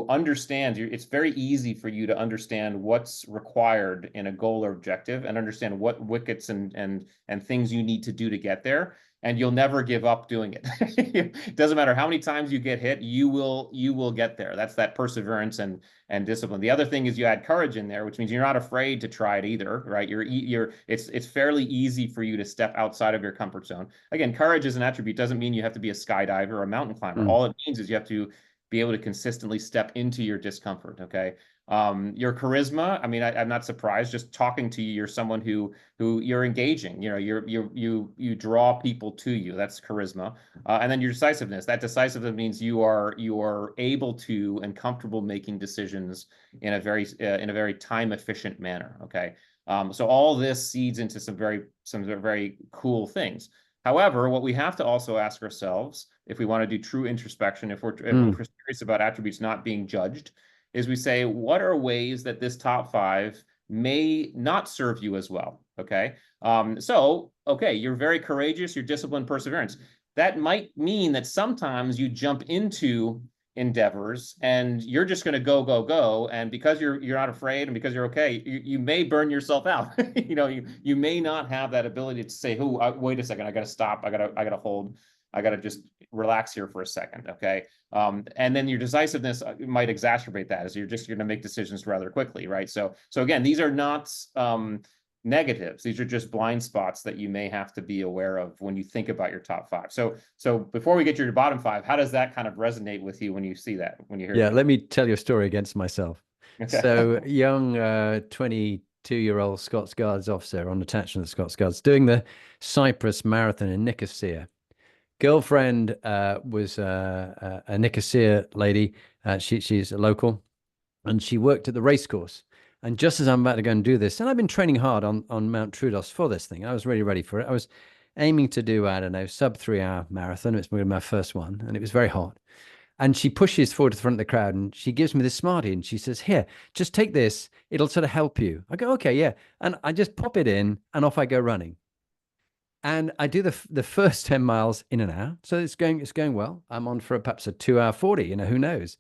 understands. It's very easy for you to understand what's required in a goal or objective, and understand what wickets and things you need to do to get there. And you'll never give up doing it. It doesn't matter how many times you get hit, you will get there. That's that perseverance and discipline. The other thing is you add courage in there, which means you're not afraid to try it either, right? It's fairly easy for you to step outside of your comfort zone. Again, courage as an attribute doesn't mean you have to be a skydiver or a mountain climber. Mm. All it means is you have to be able to consistently step into your discomfort. Okay. Your charisma, I mean, I'm not surprised. Just talking to you, you're someone who you're engaging. You draw people to you. That's charisma. And then your decisiveness. That decisiveness means you are able to and comfortable making decisions in a very time efficient manner. Okay. So all this seeds into some very cool things. However, what we have to also ask ourselves, if we want to do true introspection, if we're serious about attributes not being judged, is we say, what are ways that this top 5 may not serve you as well? Okay. Okay, you're very courageous, you're disciplined, perseverance. That might mean that sometimes you jump into endeavors and you're just going to go, and because you're not afraid and because you're okay, you may burn yourself out. You may not have that ability to say, "Oh, wait a second, I got to stop, I got to hold, I got to just relax here for a second." Okay. And then your decisiveness might exacerbate that, as you're just going to make decisions rather quickly, right? So again, these are not negatives. These are just blind spots that you may have to be aware of when you think about your top 5. So before we get to your bottom 5, how does that kind of resonate with you when you see that, when you hear Yeah, that? let me tell you a story against myself. Okay. So, young 22-year-old Scots Guards officer on attachment of the Scots Guards doing the Cyprus Marathon in Nicosia. Girlfriend was a Nicosia lady. She's a local, and she worked at the racecourse. And just as I'm about to go and do this, and I've been training hard on Mount Troodos for this thing, I was really ready for it. I was aiming to do, I don't know, sub 3 hour marathon. It's my first one, and it was very hot. And she pushes forward to the front of the crowd and she gives me this Smartie and she says, "Here, just take this. It'll sort of help you." I go, "Okay, yeah." And I just pop it in and off I go running. And I do the first 10 miles in an hour. So it's going well. I'm on for perhaps a 2 hour 40, who knows?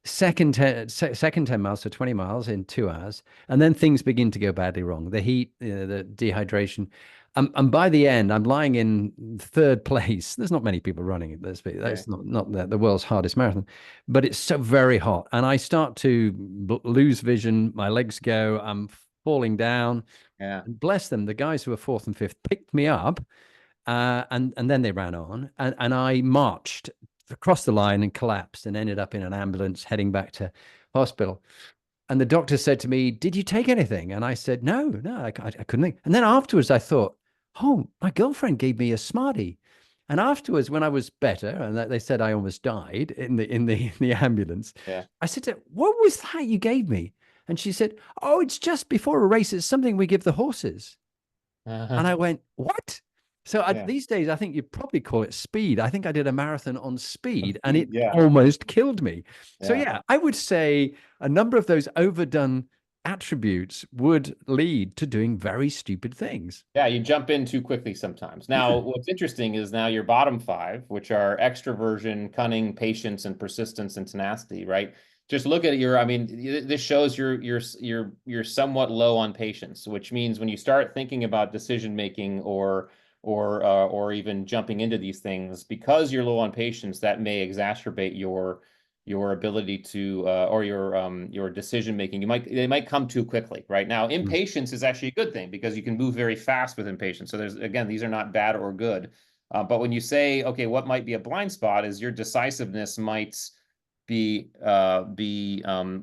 Second 10 miles, so 20 miles in 2 hours. And then things begin to go badly wrong. The heat, the dehydration. And by the end, I'm lying in third place. There's not many people running it. Okay. That's not the world's hardest marathon, but it's so very hot. And I start to lose vision. My legs go. I'm falling down. Yeah. And bless them, the guys who were fourth and fifth picked me up, and then they ran on, and I marched across the line and collapsed and ended up in an ambulance heading back to hospital. And the doctor said to me, "Did you take anything?" And I said, "No, I couldn't think." And then afterwards, I thought, "Oh, my girlfriend gave me a Smartie." And afterwards, when I was better, and they said I almost died in the ambulance, Yeah. I said to her, "What was that you gave me?" And she said, "Oh, it's just before a race. It's something we give the horses." Uh-huh. And I went, "What?" So Yeah. these days, I think you'd probably call it speed. I think I did a marathon on speed and it Yeah. almost killed me. So, Yeah. yeah, I would say a number of those overdone attributes would lead to doing very stupid things. Yeah, you jump in too quickly sometimes. Now, Yeah. what's interesting is now your bottom 5, which are extroversion, cunning, patience, and persistence and tenacity, right? Just look at I mean, this shows you're somewhat low on patience, which means when you start thinking about decision making or even jumping into these things, because you're low on patience, that may exacerbate your ability to or your decision making. They might come too quickly. Right now, Mm. impatience is actually a good thing because you can move very fast with impatience. So these are not bad or good. But when you say, okay, what might be a blind spot is your decisiveness be a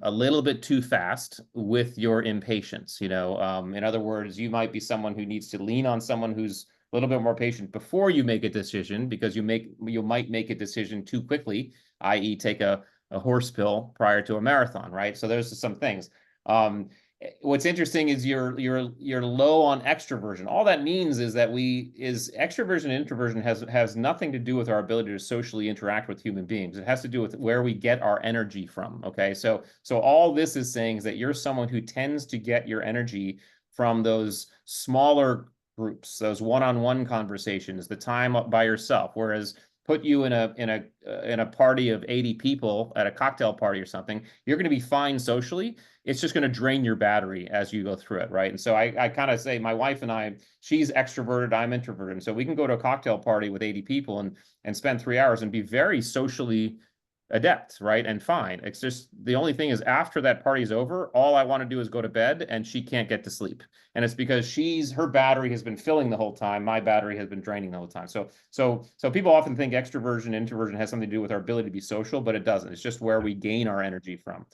little bit too fast with your impatience. In other words, you might be someone who needs to lean on someone who's a little bit more patient before you make a decision, because you might make a decision too quickly, i.e., take a horse pill prior to a marathon, right? So there's some things. What's interesting is you're low on extroversion. All that means is that extroversion and introversion has nothing to do with our ability to socially interact with human beings. It has to do with where we get our energy from. Okay, so all this is saying is that you're someone who tends to get your energy from those smaller groups, those one-on-one conversations, the time by yourself. Whereas put you in a party of 80 people at a cocktail party or something, you're going to be fine socially. It's just going to drain your battery as you go through it, right? And so I kind of say, my wife and I, she's extroverted, I'm introverted, and so we can go to a cocktail party with 80 people and spend 3 hours and be very socially adept, right? And fine. It's just, the only thing is, after that party's over, all I want to do is go to bed, and she can't get to sleep. And it's because her battery has been filling the whole time. My battery has been draining the whole time. So people often think extroversion, introversion has something to do with our ability to be social, but it doesn't. It's just where we gain our energy from.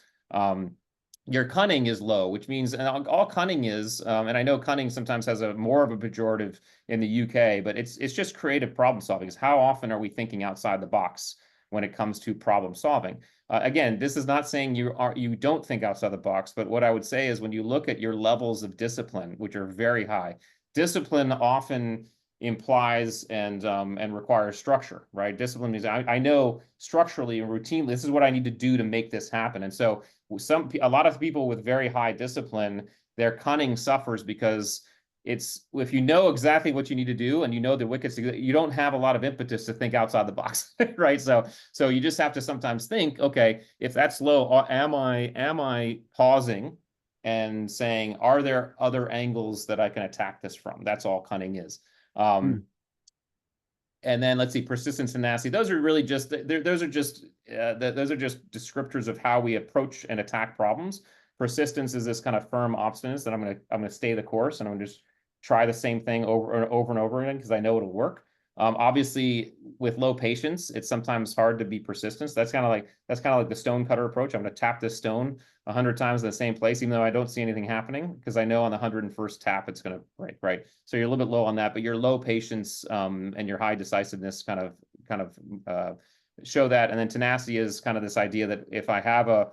Your cunning is low, which means, and all cunning is, and I know cunning sometimes has more of a pejorative in the UK, but it's just creative problem solving. Is how often are we thinking outside the box when it comes to problem solving? Again, this is not saying you don't think outside the box, but what I would say is, when you look at your levels of discipline, which are very high, discipline often implies and requires structure, right? Discipline means I know structurally and routinely, this is what I need to do to make this happen. And so a lot of people with very high discipline, their cunning suffers, because if you know exactly what you need to do and you know the wickets, you don't have a lot of impetus to think outside the box, right? So you just have to sometimes think, okay, if that's low, am I pausing and saying, are there other angles that I can attack this from? That's all cunning is. And then let's see, persistence and tenacity. Those are really just descriptors of how we approach and attack problems. Persistence is this kind of firm obstinance that I'm gonna stay the course, and I'm gonna just try the same thing over and over again because I know it'll work. Obviously, with low patience, it's sometimes hard to be persistent. That's kind of like the stone cutter approach. I'm going to tap this stone 100 times in the same place, even though I don't see anything happening, because I know on the 101st tap it's going to break, right? So you're a little bit low on that, but your low patience and your high decisiveness kind of show that. And then tenacity is kind of this idea that if I have a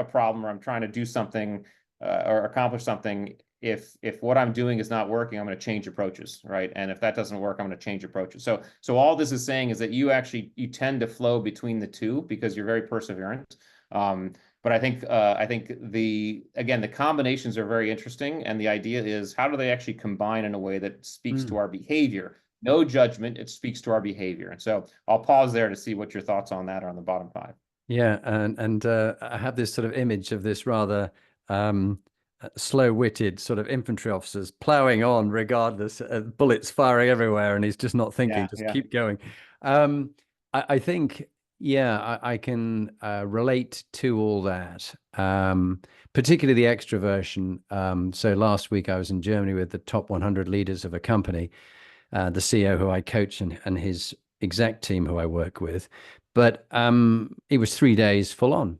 problem, or I'm trying to do something or accomplish something, if what I'm doing is not working, I'm going to change approaches, right? And if that doesn't work, I'm going to change approaches. So all this is saying is that you tend to flow between the two because you're very perseverant. But I think the combinations are very interesting, and the idea is, how do they actually combine in a way that speaks to our behavior? No judgment, it speaks to our behavior. And so I'll pause there to see what your thoughts on that are on the bottom 5. Yeah, and I have this sort of image of this rather slow-witted sort of infantry officers plowing on regardless, bullets firing everywhere, and he's just not thinking, keep going. I think, yeah, I can relate to all that, particularly the extroversion. So last week I was in Germany with the top 100 leaders of a company, the CEO who I coach and his exec team who I work with. But it was 3 days full on.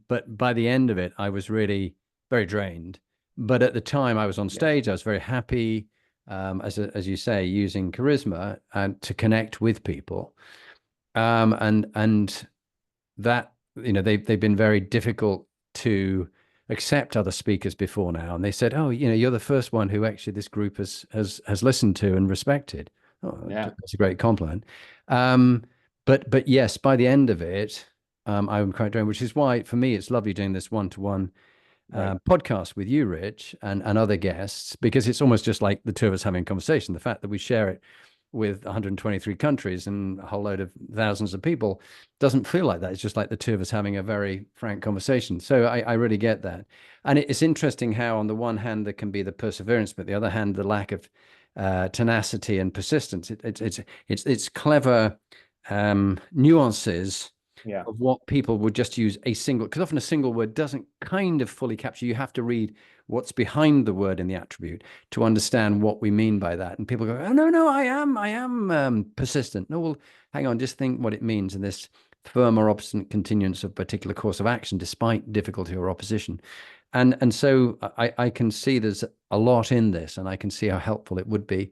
But by the end of it, I was really very drained. But at the time I was on stage, I was very happy, as you say, using charisma and to connect with people. And that, they've been very difficult to accept other speakers before now. And they said, oh, you're the first one who actually this group has listened to and respected. Oh, yeah, that's a great compliment. But yes, by the end of it, I'm quite drained, which is why for me it's lovely doing this one-to-one podcast with you, Rich, and other guests, because it's almost just like the two of us having a conversation. The fact that we share it with 123 countries and a whole load of thousands of people doesn't feel like that. It's just like the two of us having a very frank conversation. So I really get that. And it's interesting how on the one hand there can be the perseverance, but the other hand the lack of tenacity and persistence. It's clever nuances of what people would just use a single, because often a single word doesn't kind of fully capture. You have to read what's behind the word in the attribute to understand what we mean by that. And people go, oh, no, I am persistent. No, well, hang on, just think what it means in this firm or obstinate continuance of a particular course of action despite difficulty or opposition. And so I can see there's a lot in this, and I can see how helpful it would be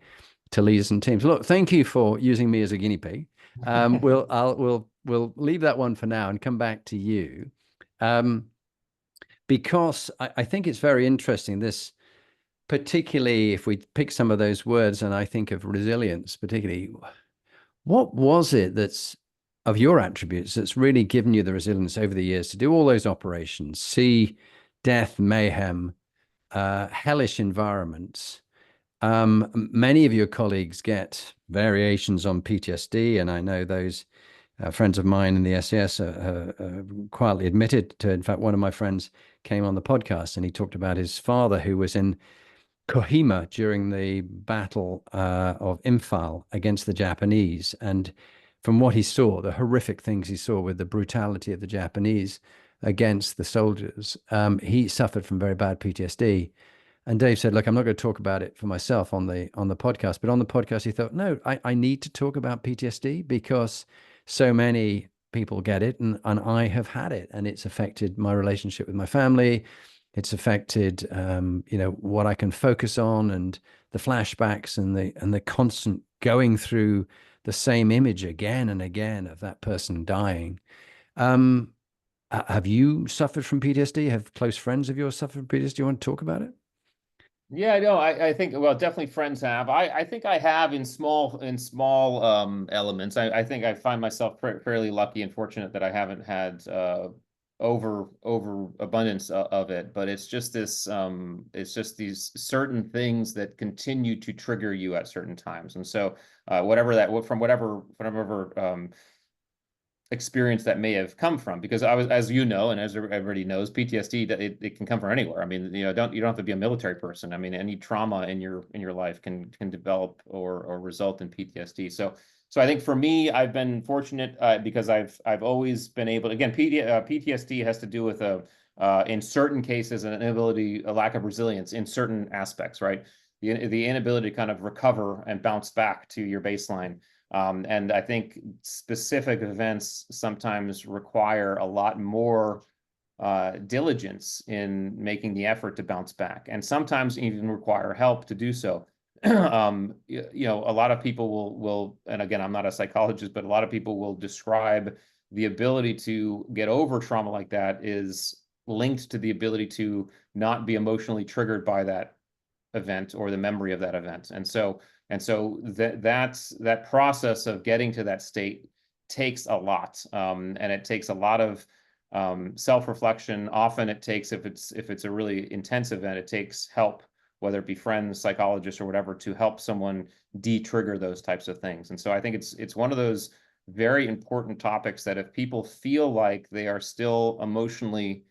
to leaders and teams. Look, thank you for using me as a guinea pig. We'll leave that one for now and come back to you, because I think it's very interesting. This, particularly if we pick some of those words, and I think of resilience, particularly, what was it that's of your attributes that's really given you the resilience over the years to do all those operations, see death, mayhem, hellish environments? Many of your colleagues get variations on PTSD, and I know those friends of mine in the SES quietly admitted to. In fact, one of my friends came on the podcast and he talked about his father who was in Kohima during the Battle of Imphal against the Japanese. And from what he saw, the horrific things he saw with the brutality of the Japanese against the soldiers, he suffered from very bad PTSD. And Dave said, look, I'm not going to talk about it for myself on the podcast, but on the podcast, he thought, no, I need to talk about PTSD because so many people get it, and I have had it, and it's affected my relationship with my family. It's affected, what I can focus on, and the flashbacks, and the constant going through the same image again and again of that person dying. Have you suffered from PTSD? Have close friends of yours suffered from PTSD? Do you want to talk about it? Yeah, no, I think, well, definitely friends have. I think I have in small elements. I think I find myself fairly lucky and fortunate that I haven't had over abundance of it. But it's just these certain things that continue to trigger you at certain times. And so whatever experience that may have come from, because I was, as you know, and as everybody knows, PTSD, that it can come from anywhere. I mean, you don't have to be a military person. I mean, any trauma in your life can develop or result in PTSD. So I think for me, I've been fortunate because I've always been able, again, PTSD has to do with in certain cases an inability, a lack of resilience in certain aspects, right? The inability to kind of recover and bounce back to your baseline. And I think specific events sometimes require a lot more diligence in making the effort to bounce back, and sometimes even require help to do so. A lot of people will, and again, I'm not a psychologist, but a lot of people will describe the ability to get over trauma like that is linked to the ability to not be emotionally triggered by that event or the memory of that event. And so that process of getting to that state takes a lot, and it takes a lot of self-reflection. Often it takes, if it's a really intense event, it takes help, whether it be friends, psychologists, or whatever, to help someone de-trigger those types of things. And so I think it's one of those very important topics that if people feel like they are still emotionally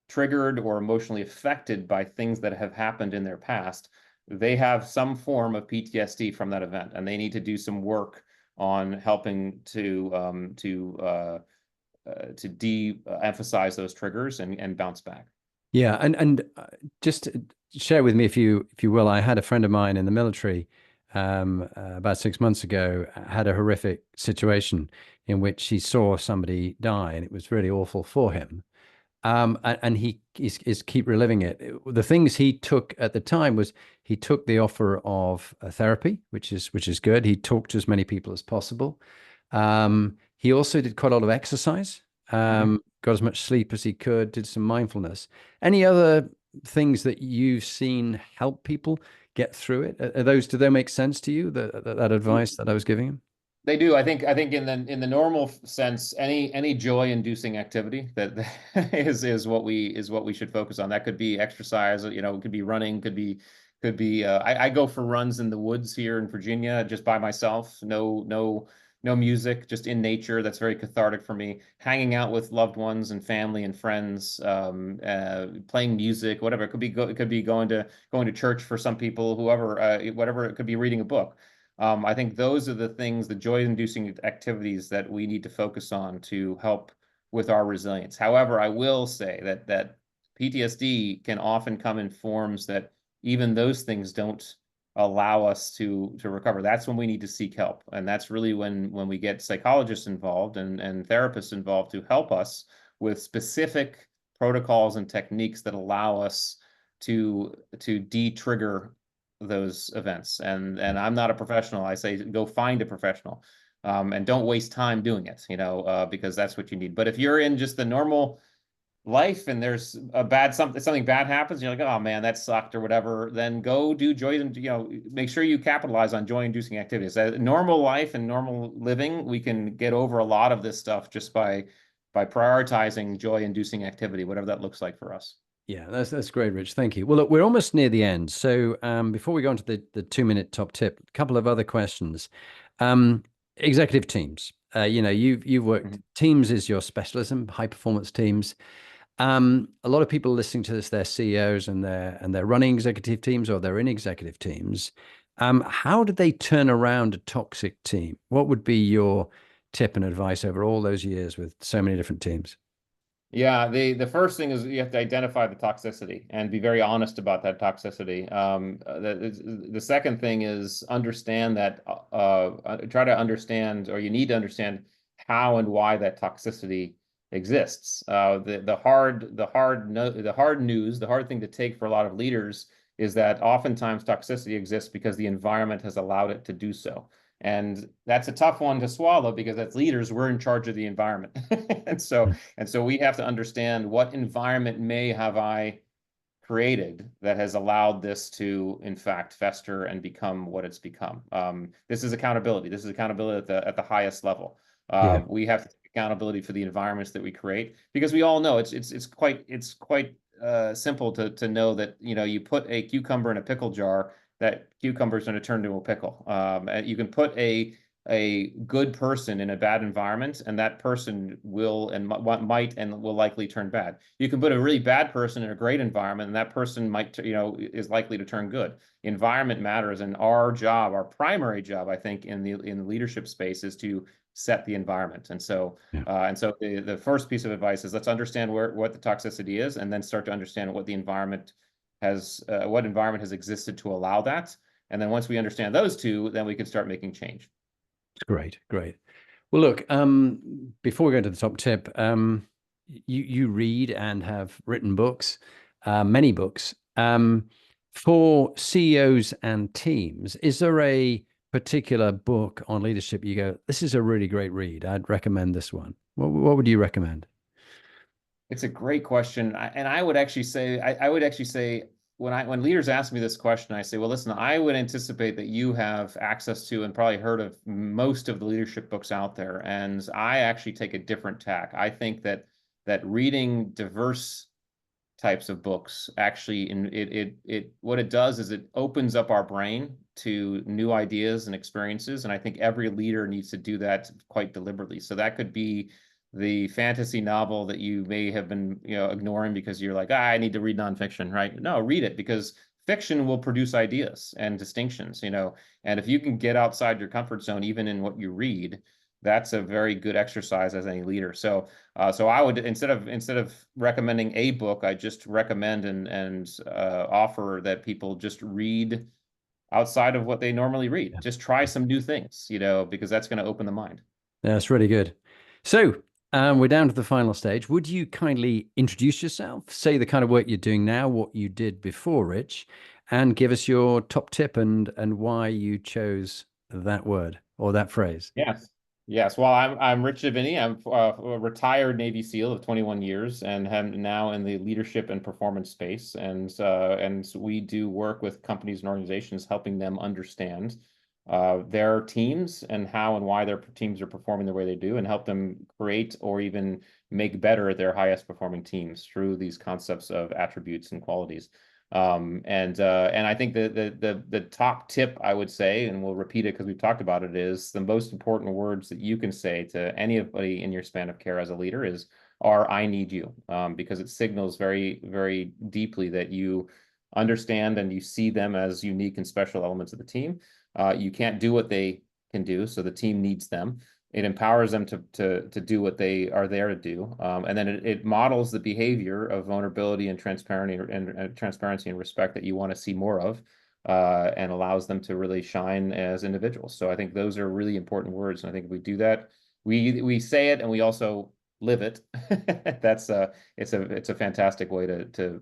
triggered or emotionally affected by things that have happened in their past, they have some form of PTSD from that event, and they need to do some work on helping to de-emphasize those triggers and bounce back. Yeah, and just share with me, if you will. I had a friend of mine in the military about 6 months ago, had a horrific situation in which he saw somebody die, and it was really awful for him. And he is keep reliving it. The things he took at the time was he took the offer of therapy, which is good. He talked to as many people as possible. He also did quite a lot of exercise. Got as much sleep as he could. Did some mindfulness. Any other things that you've seen help people get through it? Do they make sense to you? That advice that I was giving him? They do. I think in the normal sense, any joy-inducing activity that is what we should focus on. That could be exercise, it could be running, could be I go for runs in the woods here in Virginia just by myself. No music, just in nature. That's very cathartic for me. Hanging out with loved ones and family and friends, playing music, whatever. It could be going to church for some people, whatever. It could be reading a book. I think those are the things, the joy-inducing activities that we need to focus on to help with our resilience. However, I will say that PTSD can often come in forms that even those things don't allow us to recover. That's when we need to seek help. And that's really when we get psychologists involved and therapists involved to help us with specific protocols and techniques that allow us to de-trigger those events. And I'm not a professional. I say go find a professional, and don't waste time doing it, because that's what you need. But if you're in just the normal life and there's something bad happens, you're like, oh man, that sucked or whatever, then go do joy, and make sure you capitalize on joy inducing activities. Normal life and normal living, we can get over a lot of this stuff just by prioritizing joy inducing activity, whatever that looks like for us. Yeah, that's great, Rich. Thank you. Well, look, we're almost near the end. So before we go on to the 2 minute top tip, a couple of other questions. Um, Executive teams. You've worked teams is your specialism, high performance teams. A lot of people listening to this, they're CEOs and they're running executive teams or they're in executive teams. How did they turn around a toxic team? What would be your tip and advice over all those years with so many different teams? Yeah, the first thing is you have to identify the toxicity and be very honest about that toxicity. The second thing is understand that, try to understand, or you need to understand how and why that toxicity exists. The hard news, the hard thing to take for a lot of leaders is that oftentimes toxicity exists because the environment has allowed it to do so. And that's a tough one to swallow because as leaders, we're in charge of the environment. And so we have to understand what environment may have I created that has allowed this to, in fact, fester and become what it's become. This is accountability. This is accountability at the highest level. Yeah. We have to take accountability for the environments that we create because we all know it's quite simple to know that you put a cucumber in a pickle jar, that cucumber is going to turn to a pickle. You can put a good person in a bad environment, and that person will and might and will likely turn bad. You can put a really bad person in a great environment, and that person might, is likely to turn good. Environment matters, and our job, our primary job, I think, in the leadership space, is to set the environment. And so, Yeah. the first piece of advice is let's understand what the toxicity is, and then start to understand what environment has existed to allow that. And then once we understand those two, then we can start making change. Great, great. Well, look, before we go to the top tip, you read and have written books, many books. For CEOs and teams, is there a particular book on leadership you go, this is a really great read. I'd recommend this one. What would you recommend? It's a great question, and I would actually say, I would actually say, when leaders ask me this question, I say, well, listen, I would anticipate that you have access to and probably heard of most of the leadership books out there, and I actually take a different tack. I think that reading diverse types of books actually, what it does is it opens up our brain to new ideas and experiences, and I think every leader needs to do that quite deliberately. So that could be the fantasy novel that you may have been ignoring because you're like, I need to read nonfiction, right? No, read it, because fiction will produce ideas and distinctions, and if you can get outside your comfort zone even in what you read, that's a very good exercise as any leader. So I would, instead of recommending a book, I just recommend and offer that people just read outside of what they normally read. Yeah. Just try some new things, because that's going to open the mind. That's really good. So we're down to the final stage. Would you kindly introduce yourself, say the kind of work you're doing now, what you did before, Rich, and give us your top tip and why you chose that word or that phrase? Yes. Yes. Well, I'm Rich Diviney. I'm a retired Navy SEAL of 21 years, and am now in the leadership and performance space. And we do work with companies and organizations, helping them understand their teams and how and why their teams are performing the way they do, and help them create or even make better their highest performing teams through these concepts of attributes and qualities. And I think the top tip I would say, and we'll repeat it because we've talked about it, is the most important words that you can say to anybody in your span of care as a leader are I need you, because it signals very, very deeply that you understand and you see them as unique and special elements of the team. You can't do what they can do, so the team needs them. It empowers them to do what they are there to do, and then it models the behavior of vulnerability and transparency and respect that you want to see more of. and allows them to really shine as individuals. So I think those are really important words. And I think if we do that, we say it and we also live it. That's it's a fantastic way to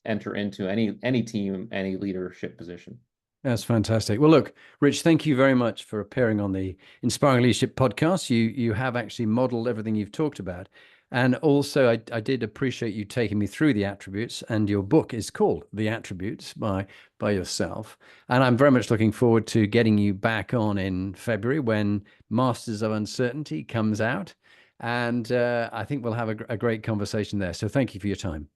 enter into any team, any leadership position. That's fantastic. Well, look, Rich, thank you very much for appearing on the Inspiring Leadership podcast. You have actually modeled everything you've talked about. And also, I did appreciate you taking me through the attributes, and your book is called The Attributes by yourself. And I'm very much looking forward to getting you back on in February when Masters of Uncertainty comes out. And I think we'll have a great conversation there. So thank you for your time.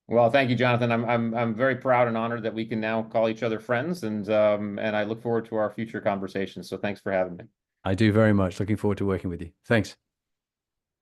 Well, thank you, Jonathan. I'm very proud and honored that we can now call each other friends, and I look forward to our future conversations. So thanks for having me. I do very much. Looking forward to working with you. Thanks.